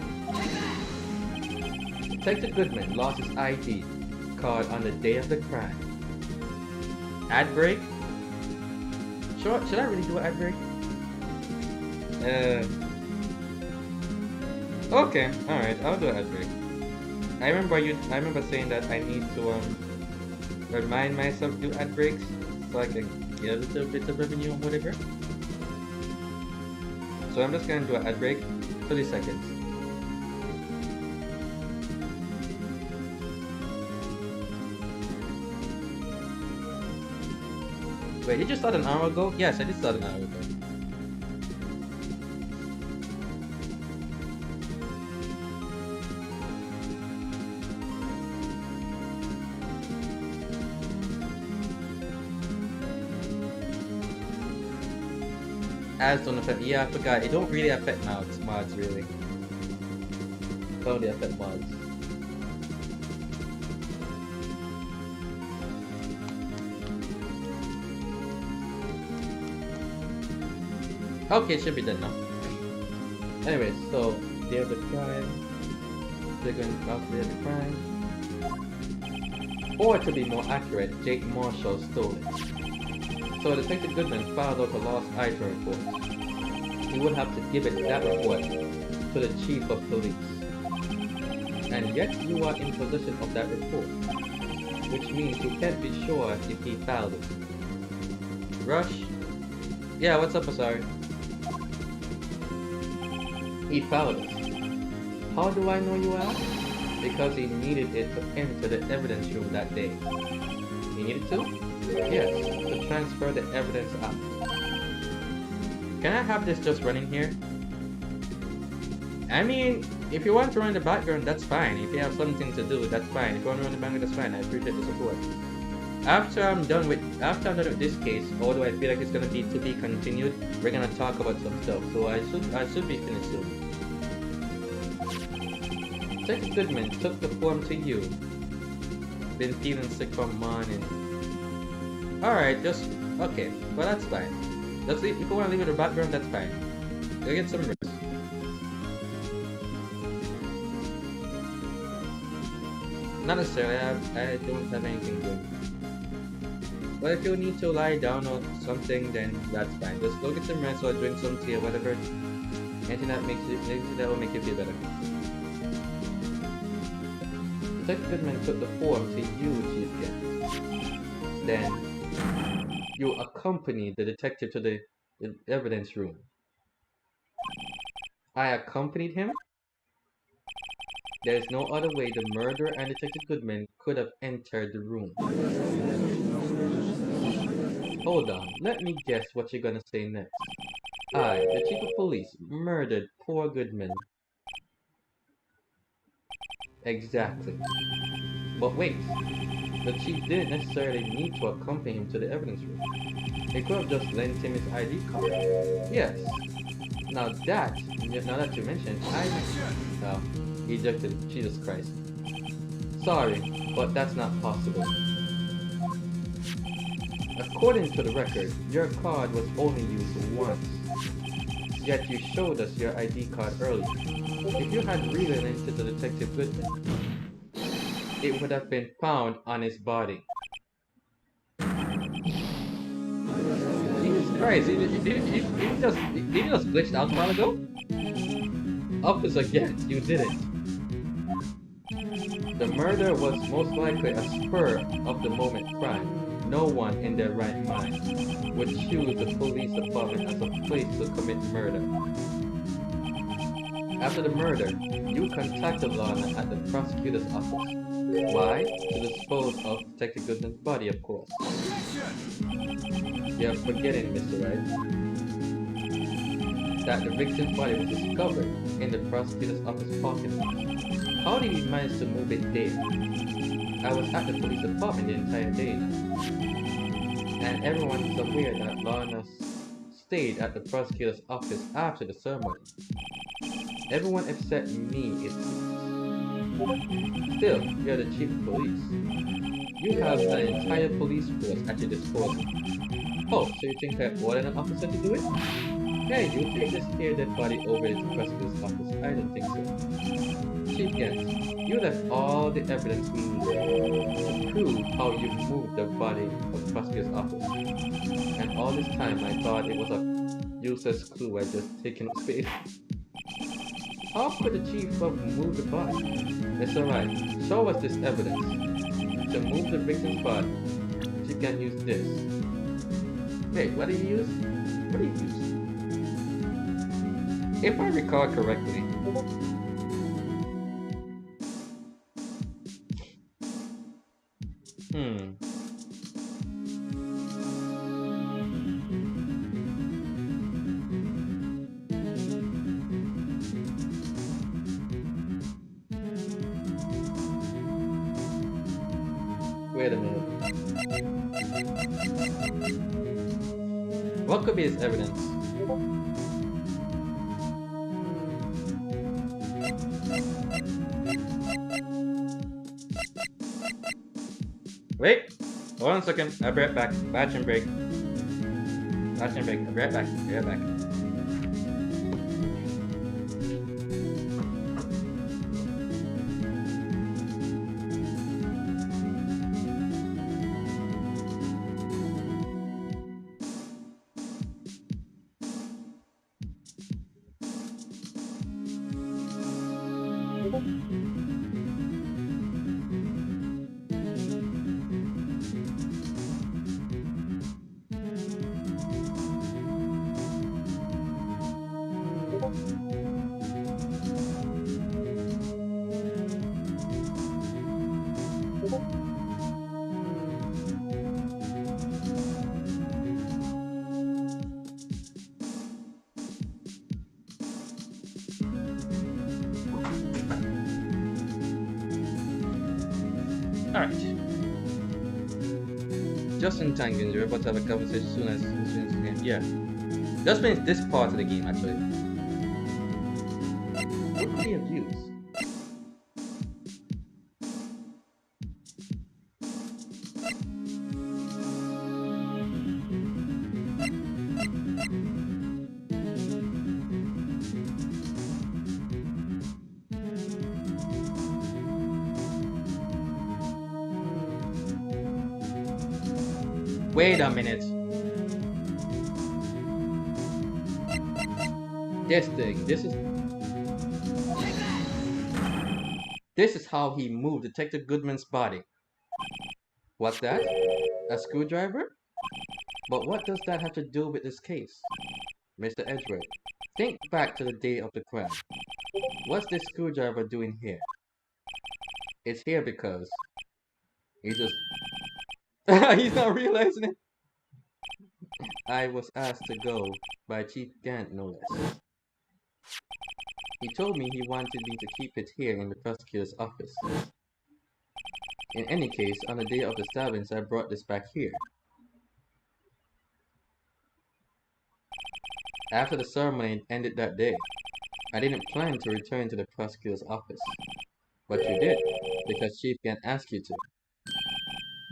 Speaker 1: Detective Goodman lost his ID card on the day of the crime. Ad break? Sure, should I really do an ad break? Okay, alright, I'll do an ad break. I remember saying that I need to remind myself to do ad breaks so I can get a little bit of revenue or whatever. So I'm just gonna do an ad break, 30 seconds. Wait, you just started an hour ago? Yes, I did start an hour ago. Ads don't affect. Yeah, I forgot. It don't really affect mods really. It only affect mods. Okay, it should be done now. Anyways, so day of the crime. They're going after the crime. Or to be more accurate, Jake Marshall stole it. So Detective Goodman filed out a lost item report. He would have to give that report to the chief of police. And yet you are in possession of that report, which means you can't be sure if he filed it. Rush? Yeah, what's up, Asari? He filed it. How do I know you ask? Because he needed it to enter the evidence room that day. He needed to? Yes, to transfer the evidence out. Can I have this just running here? I mean, if you want to run in the background, that's fine. If you have something to do, that's fine. If you want to run in the background, that's fine. I appreciate the support. After I'm done with this case, although I feel like it's gonna be to be continued, we're gonna talk about some stuff. So I should be finished soon. Detective Goodman took the form to you. Been feeling sick from morning. Alright, just okay. Well, that's fine. Let's leave. If you want to leave it in the background, that's fine. Go get some rest. Not necessarily. I don't have anything good. But if you need to lie down or something, then that's fine. Just go get some rest or drink some tea or whatever. Anything that will make you feel better. Detective Goodman took the form to you, Chief Gent. Then, you accompanied the detective to the evidence room. I accompanied him? There is no other way the murderer and Detective Goodman could have entered the room. Hold on, let me guess what you're gonna say next. I, the chief of police, murdered poor Goodman. Exactly. But wait, the chief didn't necessarily need to accompany him to the evidence room. He could have just lent him his ID card. Yes. Now that you mention it, ejected, Jesus Christ. Sorry, but that's not possible. According to the record, your card was only used once. Yet you showed us your ID card earlier. If you had really linked it to Detective Goodman, it would have been found on his body. Jesus Christ, did you just glitched out a while ago? Officer, yes, you did it. The murder was most likely a spur of the moment crime. No one in their right mind would choose the police department as a place to commit murder. After the murder, you contacted Lana at the prosecutor's office. Why? To dispose of Detective Goodman's body, of course. You're forgetting, Mr. Wright, that the victim's body was discovered in the prosecutor's office parking lot. How did he manage to move it there? I was at the police department the entire day now. And everyone is aware that Lana stayed at the prosecutor's office after the ceremony. Everyone except me is. Still, you're the chief of police. You have an entire police force at your disposal. Oh, so you think I ordered an officer to do it? Hey, you take this here dead body over to the prosecutor's office. I don't think so. Chief Gens, you left all the evidence we need to prove how you moved the body of the prosecutor's office. And all this time I thought it was a useless clue I just taken up space. How could the chief have moved the body? It's alright, show us this evidence. To move the victim's body, you can use this. Wait, what do you use? What do you use? If I recall correctly, wait a minute. What could be his evidence? Wait! Hold on a second. I'll be right back. Bathroom break. Bathroom break. I'll be right back. Be right back. Alright. Just in time, Gingy. We're about to have a conversation as soon as we can. Yeah. Just means this part of the game, actually. What could he have used? Wait a minute. This thing, this is... This is how he moved Detective Goodman's body. What's that? A screwdriver? But what does that have to do with this case? Mr. Edgeworth, think back to the day of the crime. What's this screwdriver doing here? It's here because he just... He's not realizing it. I was asked to go by Chief Gant, no less. He told me he wanted me to keep it here in the prosecutor's office. In any case, on the day of the stabbings, I brought this back here. After the ceremony ended that day, I didn't plan to return to the prosecutor's office. But you did, because Chief Gant asked you to.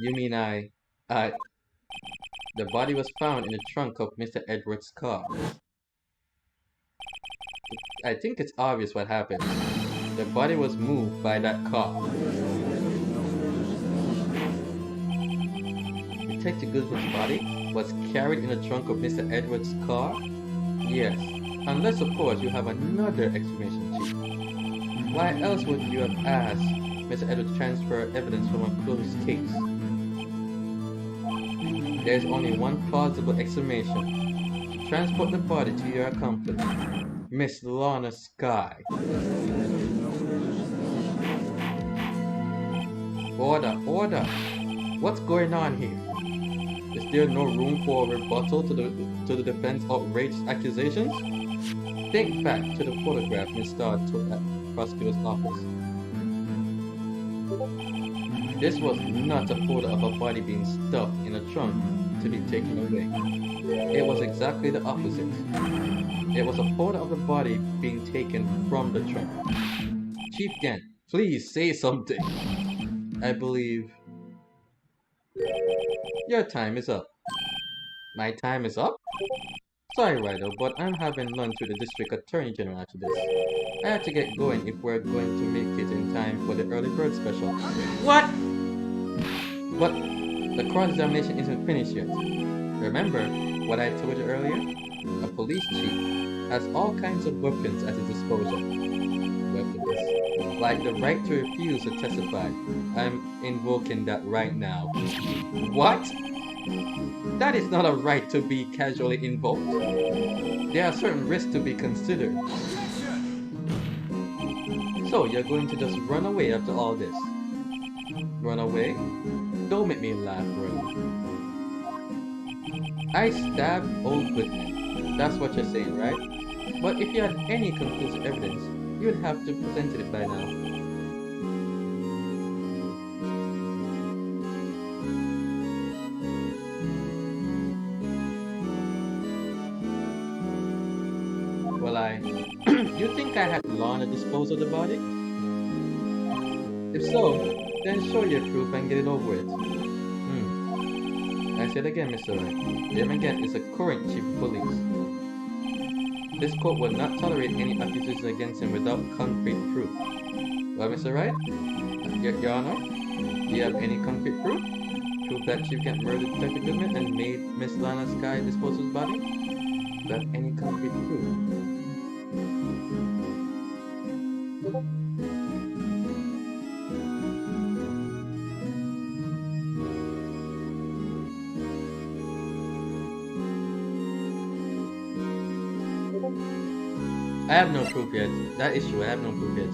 Speaker 1: You mean the body was found in the trunk of Mr. Edwards' car. I think it's obvious what happened. The body was moved by that car. Detective Goodman's body was carried in the trunk of Mr. Edwards' car? Yes, unless of course you have another explanation, Chief. Why else would you have asked Mr. Edwards to transfer evidence from a closed case? There's only one plausible explanation. To transport the body to your accomplice, Miss Lorna Skye. Order! What's going on here? Is there no room for a rebuttal to the defense's outrageous accusations? Think back to the photograph Miss Starr took at the prosecutor's office. This was not a photo of a body being stuffed in a trunk to be taken away. It was exactly the opposite. It was a photo of the body being taken from the trunk. Chief Gant, please say something. I believe... Your time is up. My time is up? Sorry, Ryder, but I'm having lunch with the District Attorney General after this. I have to get going if we're going to make it in time for the early bird special. What? But the cross-examination isn't finished yet. Remember what I told you earlier? A police chief has all kinds of weapons at his disposal. Weapons. Like the right to refuse to testify. I'm invoking that right now. What? That is not a right to be casually invoked. There are certain risks to be considered. So you're going to just run away after all this? Run away? Don't make me laugh, bro. I stabbed old Goodman. That's what you're saying, right? But if you had any conclusive evidence, you would have to present it by now. Well, you think I had Lorna dispose of the body? If so, then show your proof and get it over with. I said again, Mr. Wright, Damon Gant is the current chief of police. This court will not tolerate any accusations against him without concrete proof. Well, Mr. Wright, Your Honor, do you have any concrete proof? Proof that Chief Gant murdered Detective Goodman and made Miss Lorna Skye dispose of his body? Do you have any concrete proof? I have no proof yet. That is true, I have no proof yet.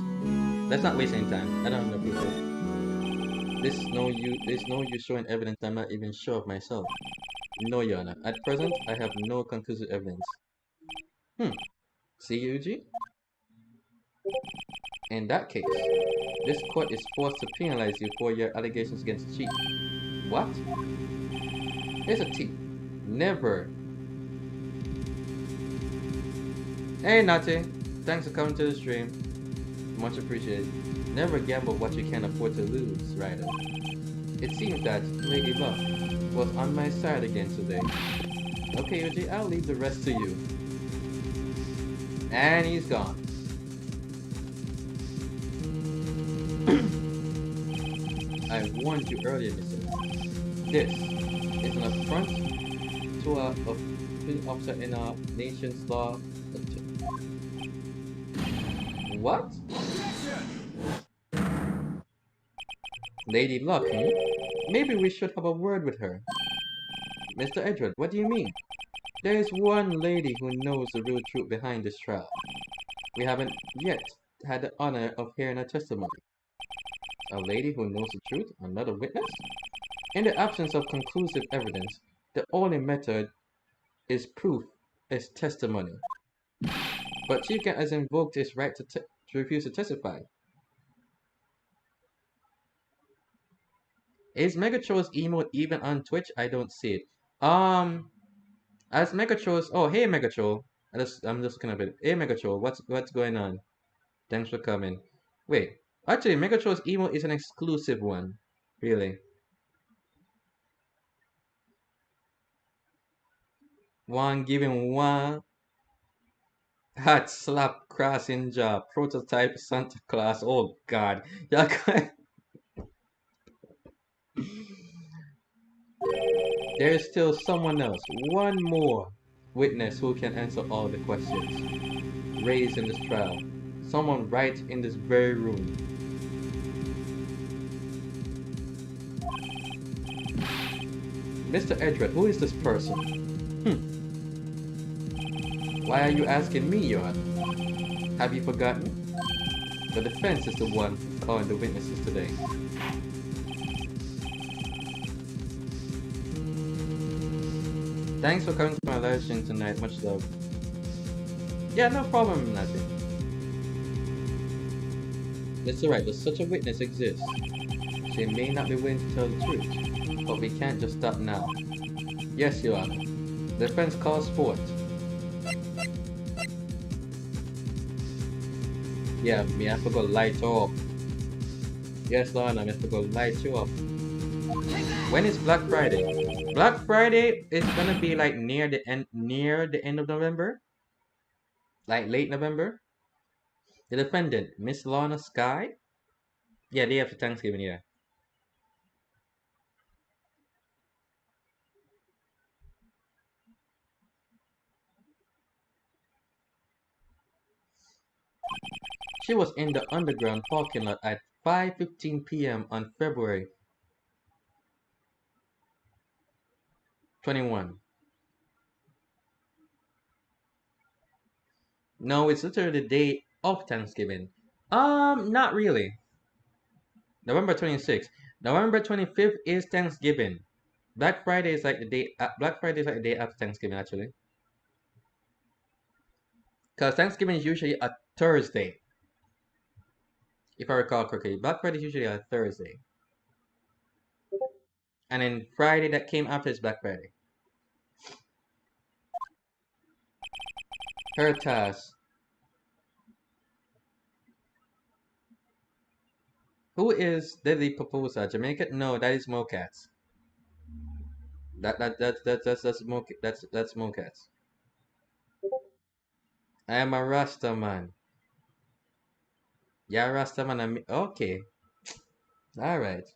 Speaker 1: Let's not waste any time. I don't have no proof yet. There's no use showing evidence I'm not even sure of myself. No, Your Honor. At present, I have no conclusive evidence. See, Yuji? In that case, this court is forced to penalize you for your allegations against the Chief. What? Here's a T. Never. Hey, Natty. Thanks for coming to the stream. Much appreciated. Never gamble what you can't afford to lose, Ryder. It seems that Lady Luck was on my side again today. Okay, Yuji, I'll leave the rest to you. And he's gone. I warned you earlier, Mr. This is an affront to an officer in our nation's law. What? Lady Luck, hmm? Maybe we should have a word with her. Mr. Edward, what do you mean? There is one lady who knows the real truth behind this trial. We haven't yet had the honor of hearing her testimony. A lady who knows the truth? Another witness? In the absence of conclusive evidence, the only method is proof, is testimony. But Chief Cat has invoked his right to refuse to testify. Is Megatroll's emote even on Twitch? I don't see it. As Megatroll's, oh hey Megatroll, I'm just looking at it. Hey Megatroll, what's going on? Thanks for coming. Wait, actually Megatroll's emote is an exclusive one, really. One giving one hot slap crossing jaw prototype Santa Claus. Oh God, y'all. There is still someone else, one more witness who can answer all the questions raised in this trial. Someone right in this very room. Mr. Edward, who is this person? Why are you asking me, Your Honor? Have you forgotten? The defense is the one calling the witnesses today. Thanks for coming to my live stream tonight. Much love. Yeah, no problem, nothing. It's alright, does such a witness exist? She may not be willing to tell the truth, but we can't just stop now. Yes, Your Honor. The defense calls for it. Yeah, me have to go light you up. Yes, Lorna, I have to go light you up. When is Black Friday? Black Friday is gonna be like near the end of November, like late November. The defendant, Miss Lorna Sky. Yeah, day after Thanksgiving. Yeah. She was in the underground parking lot at 5:15 p.m. on February 21. No, it's literally the day of Thanksgiving. Not really. November 26th. November 25th is Thanksgiving. Black Friday is like the day. Black Friday is like the day after Thanksgiving, actually. Because Thanksgiving is usually a Thursday. If I recall correctly, Black Friday is usually a Thursday. And then Friday that came after is Black Friday. Her task. Who is Deadly Proposa? Jamaica? No, that is Mocats. That's Mocats. I am a Rastaman. Yeah, Rastaman. Okay. Alright.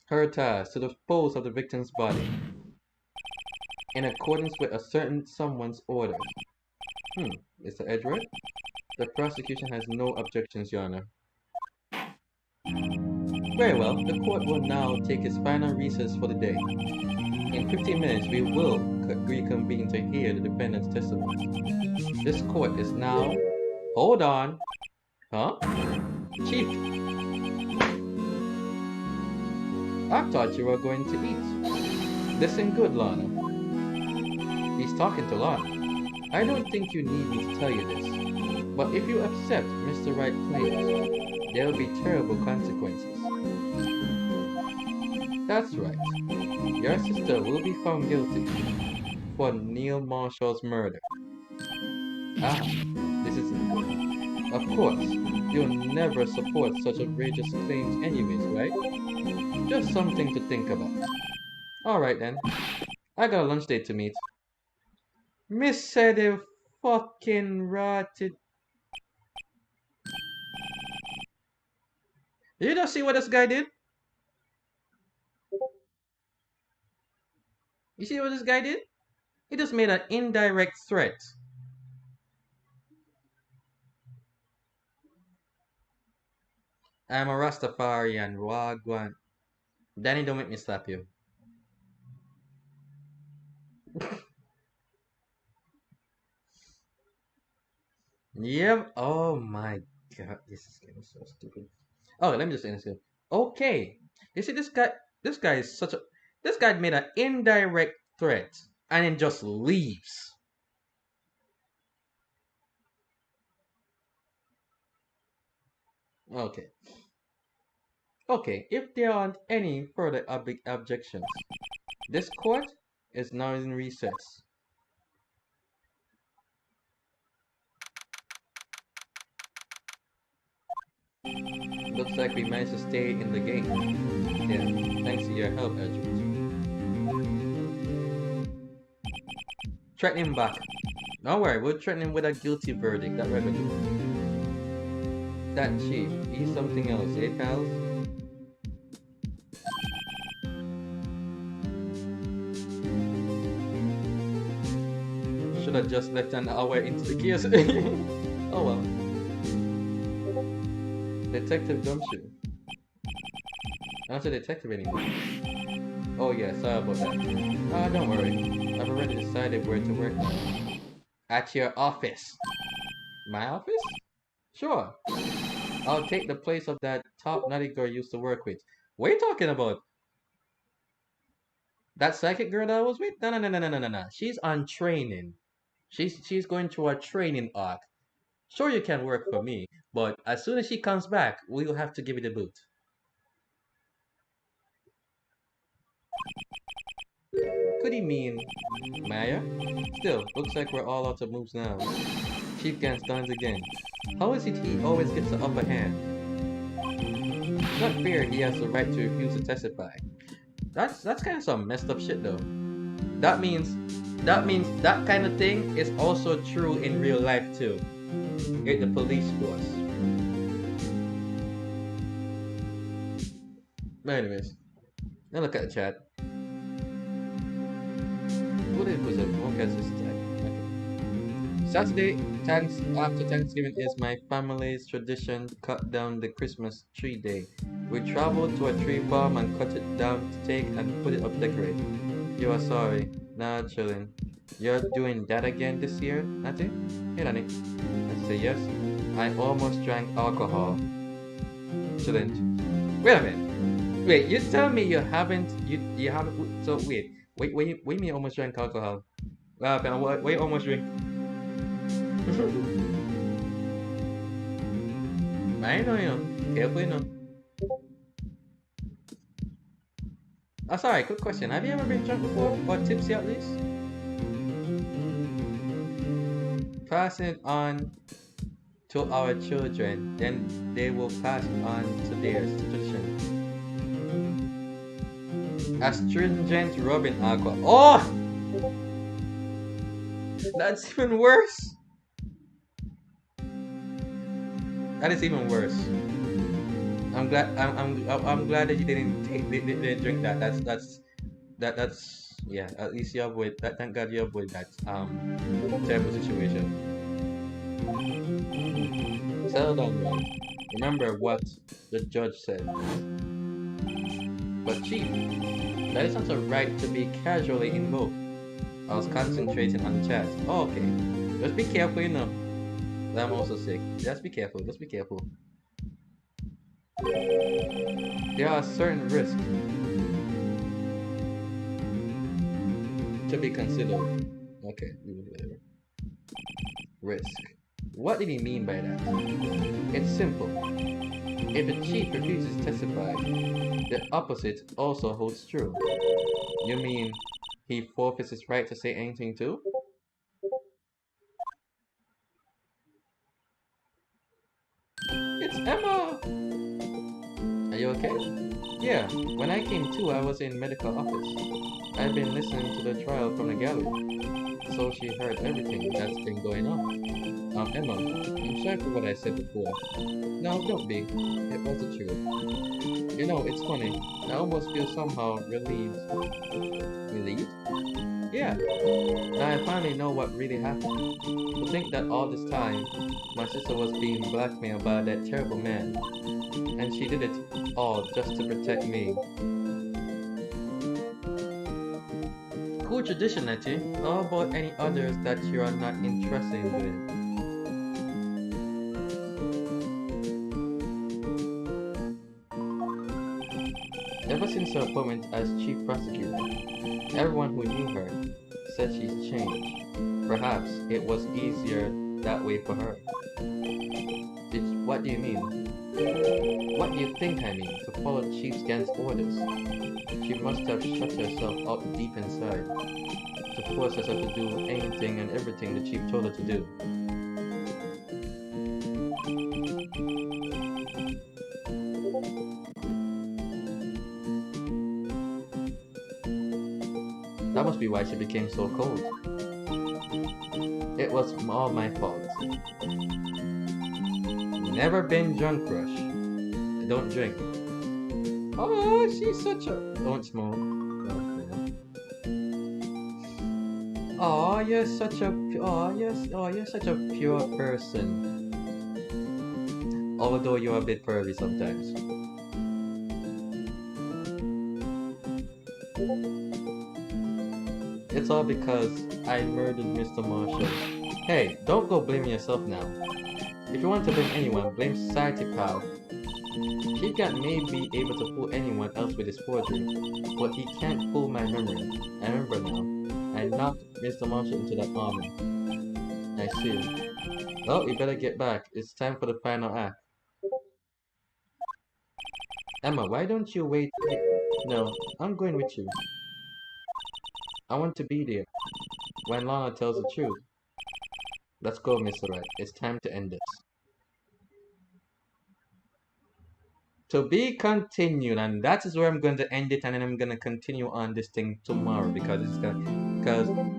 Speaker 1: Her task to dispose of the victim's body in accordance with a certain someone's order. Mr. Edward? The prosecution has no objections, Your Honor. Very well, the court will now take its final recess for the day. In 15 minutes, we will reconvene to hear the defendant's testimony. This court is now... Hold on. Huh? Chief. I thought you were going to eat. Listen good, Lana. He's talking to Lana. I don't think you need me to tell you this. But if you accept Mr. Wright's claims, there will be terrible consequences. That's right. Your sister will be found guilty for Neil Marshall's murder. This isn't good. Of course, you'll never support such outrageous claims anyways, right? Just something to think about. Alright then. I got a lunch date to meet. Miss said they fucking rotted. You don't see what this guy did? You see what this guy did? He just made an indirect threat. I'm a Rastafarian. Wagwan. Danny, don't make me slap you. Yep. Oh my god, this is getting so stupid. Oh, let me just say this here. Okay. You see this guy, this guy is such a, this guy made an indirect threat and then just leaves. Okay. Okay, if there aren't any further objections, this court is now in recess. Looks like we managed to stay in the game. Yeah, thanks to your help, Edgewood. Threaten him back. Don't worry, we'll threaten him with a guilty verdict. That revenue. That chief, he's something else, eh, pals? Should have just left an hour into the gears. Oh well. Detective Gumshoe. I'm not a detective anymore. Oh yeah, sorry about that. Ah, don't worry. I've already decided where to work now. At your office. My office? Sure. I'll take the place of that top nutty girl you used to work with. What are you talking about? That psychic girl that I was with? No. She's on training. She's going through a training arc. Sure, you can work for me, but as soon as she comes back, we'll have to give you the boot. Could he mean Maya? Still, looks like we're all out of moves now. Chief Gans done it again. How is it he always gets the upper hand? It's not fair he has the right to refuse to testify. That's kind of some messed up shit though. That means that kind of thing is also true in real life too. At the police force. But anyways, now look at the chat. What was it? What guess this time? Okay. Saturday, after Thanksgiving is my family's tradition. Cut down the Christmas tree day. We travel to a tree farm and cut it down to take and put it up decorate. You are sorry. Nah, chillin'. You're doing that again this year, Natty? Hey, Danny. I say yes. I almost drank alcohol. Chillin'. Wait a minute. Wait, you tell me you haven't. You haven't. So wait. Wait, you mean you almost drank alcohol? What you almost drink? I know, you know. Careful, you know. Oh, sorry, quick question. Have you ever been drunk before? Or tipsy at least? Pass it on to our children, then they will pass it on to theirs. Tradition. Astringent rubbing alcohol. Oh! That's even worse. That is even worse. I'm glad that you didn't drink that. That's yeah. At least you avoid that. Thank God you avoid that terrible situation. Settle down, man. Remember what the judge said. But chief, that is not a right to be casually invoked. I was concentrating on the chat. Oh, okay. Just be careful, you know. I'm also sick. Just be careful. Just be careful. There are certain risks to be considered. Okay, whatever. Risk. What did he mean by that? It's simple. If the chief refuses to testify, the opposite also holds true. You mean he forfeits his right to say anything too? It's Emma! Are you okay? Yeah, when I came to, I was in medical office. I've been listening to the trial from the gallery, so she heard everything that's been going on. Emma, I'm sorry for what I said before. No, don't be. It was the truth. You know, it's funny. I almost feel somehow relieved. Relieved? Yeah, now I finally know what really happened. To think that all this time, my sister was being blackmailed by that terrible man, and she did it all just to protect me. Cool tradition, Nettie. How about any others that you are not interested in doing? Ever since her appointment as chief prosecutor, everyone who knew her said she's changed. Perhaps it was easier that way for her. What do you mean? What do you think I mean? To follow Chief Scan's orders. She must have shut herself up deep inside to force herself to do anything and everything the Chief told her to do. That must be why she became so cold. It was all my fault. Never been drunk, Rush. I don't drink. Oh, she's such a... Don't smoke. Oh, you're such a... you're such a pure person. Although you're a bit pervy sometimes. It's all because I murdered Mr. Marshall. Hey, don't go blaming yourself now. If you want to blame anyone, blame Society, pal. Chief Scan may be able to fool anyone else with his forgery, but he can't fool my memory. I remember now. I knocked Mr. Marshall into that armor. I see. Well, you better get back. It's time for the final act. Emma, why don't you wait? No, I'm going with you. I want to be there when Lana tells the truth. Let's go, Mr. Wright. It's time to end this. To be continued, and that is where I'm going to end it, and then I'm going to continue on this thing tomorrow because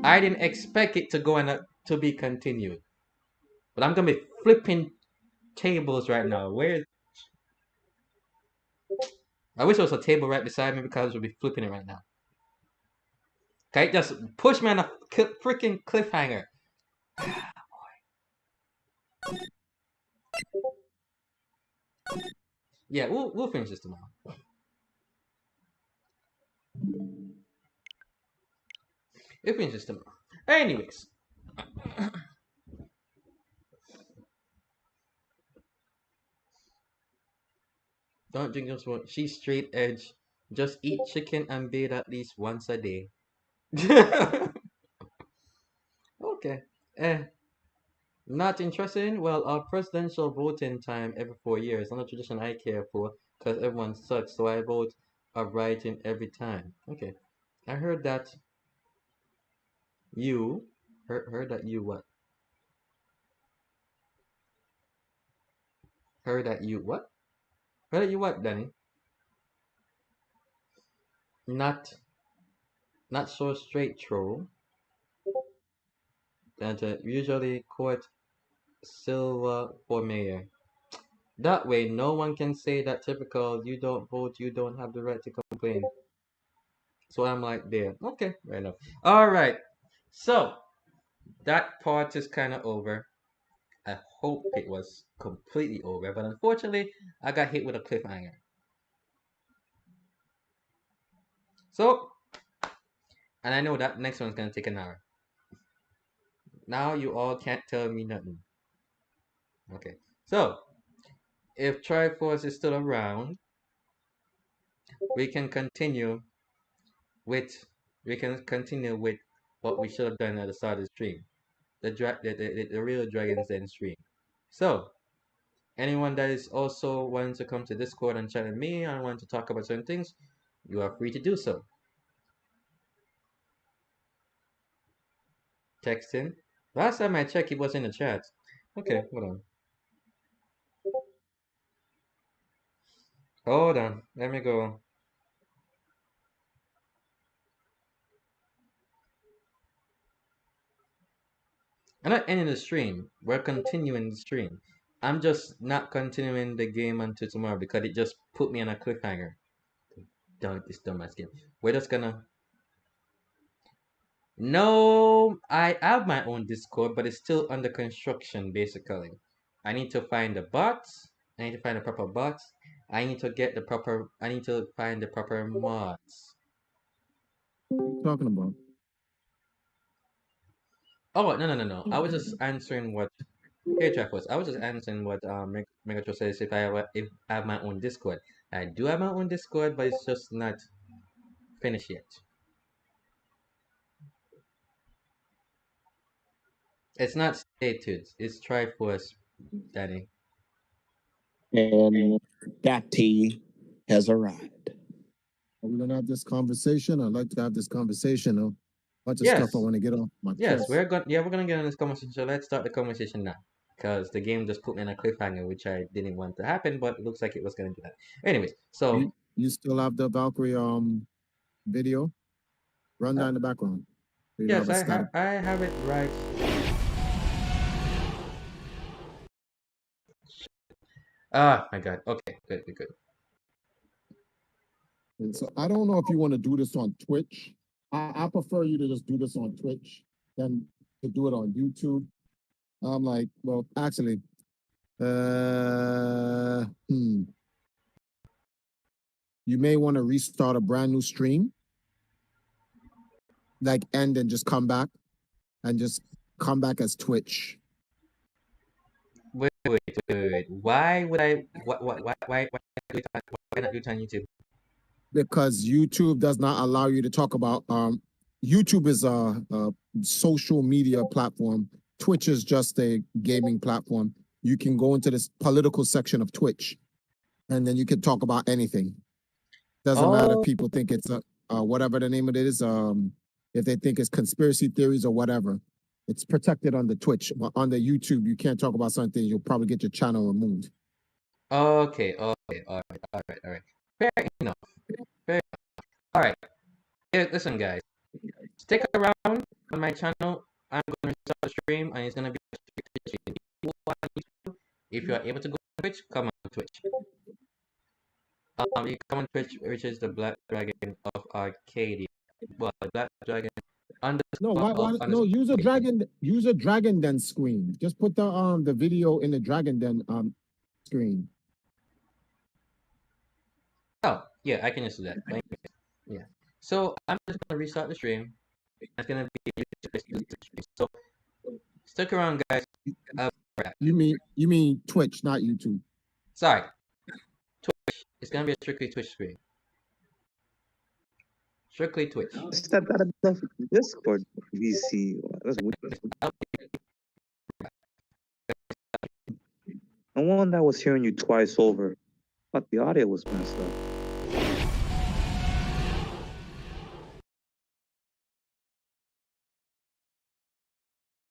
Speaker 1: I didn't expect it to go and to be continued. But I'm going to be flipping tables right now. Where? I wish there was a table right beside me because we'll be flipping it right now. Okay, just push me on a freaking cliffhanger. Yeah, we'll finish this tomorrow. We'll finish this tomorrow. Anyways. Don't drink just one. She's straight edge. Just eat chicken and bathe at least once a day. Okay. Not interested in? Well, our presidential voting time every 4 years. Not a tradition I care for because everyone sucks, so I vote a writing every time. Okay. I heard that you heard that you what? Heard that you what? Heard that you what, Danny? Not so straight troll. That usually court silver for mayor. That way, no one can say that typical, you don't vote, you don't have the right to complain. So I'm like, there. Okay, right enough. All right. So, that part is kind of over. I hope it was completely over, but unfortunately, I got hit with a cliffhanger. So, and I know that next one's going to take an hour. Now you all can't tell me nothing. Okay. So, if Triforce is still around, we can continue with what we should have done at the start of the stream. The real Dragon's Den stream. So, anyone that is also wanting to come to Discord and chat with me and want to talk about certain things, you are free to do so. Text in. Last time I checked, it was in the chat. Okay, hold on. Hold on. Let me go. I'm not ending the stream. We're continuing the stream. I'm just not continuing the game until tomorrow because it just put me on a cliffhanger. This dumbass game. We're just gonna... No, I have my own Discord, but it's still under construction, basically. I need to find the bots. I need to find the proper bots. I need to find the proper mods.
Speaker 2: What are you talking about?
Speaker 1: Oh, no. I was just answering what Hey Traffos, I was just answering what Megatron says if I have my own Discord. I do have my own Discord, but it's just not finished yet. It's not stated. It's Triforce, Danny.
Speaker 6: And Daddy has arrived.
Speaker 2: Are we gonna have this conversation? I'd like to have this conversation. A bunch of stuff I want to get off my chest.
Speaker 1: We're gonna get on this conversation. So let's start the conversation now. Because the game just put me in a cliffhanger, which I didn't want to happen, but it looks like it was gonna do that. Anyways, so
Speaker 2: you still have the Valkyrie video? Run down the background.
Speaker 1: Yes, I have it right. Ah, my God. Okay, good.
Speaker 2: And so I don't know if you want to do this on Twitch. I prefer you to just do this on Twitch than to do it on YouTube. I'm like, well, actually, you may want to restart a brand new stream, like end and just come back, and just come back as Twitch.
Speaker 1: Wait. Why would I? Why not do it on YouTube?
Speaker 2: Because YouTube does not allow you to talk about. YouTube is a social media platform. Twitch is just a gaming platform. You can go into this political section of Twitch, and then you can talk about anything. Doesn't matter if people think it's whatever the name of it is. If they think it's conspiracy theories or whatever, it's protected on the Twitch. But on the YouTube, you can't talk about something. You'll probably get your channel removed.
Speaker 1: Okay. All right. Fair enough. All right. Hey, listen, guys. Stick around on my channel. I'm going to start the stream, and it's going to be if you are able to go on Twitch, come on Twitch. You come on Twitch, which is the Black Dragon of Arcadia. Well, the Black Dragon.
Speaker 2: No, use a Dragon Den screen. Just put the video in the Dragon Den screen.
Speaker 1: Oh, yeah, I can just do that. Yeah. So I'm just gonna restart the stream. It's gonna be so stick around, guys.
Speaker 2: You mean Twitch, not YouTube?
Speaker 1: Sorry, Twitch. It's gonna be a strictly Twitch stream. Strictly Twitch.
Speaker 3: Step out of the Discord, VC. No one that was hearing you twice over, but the audio was messed up.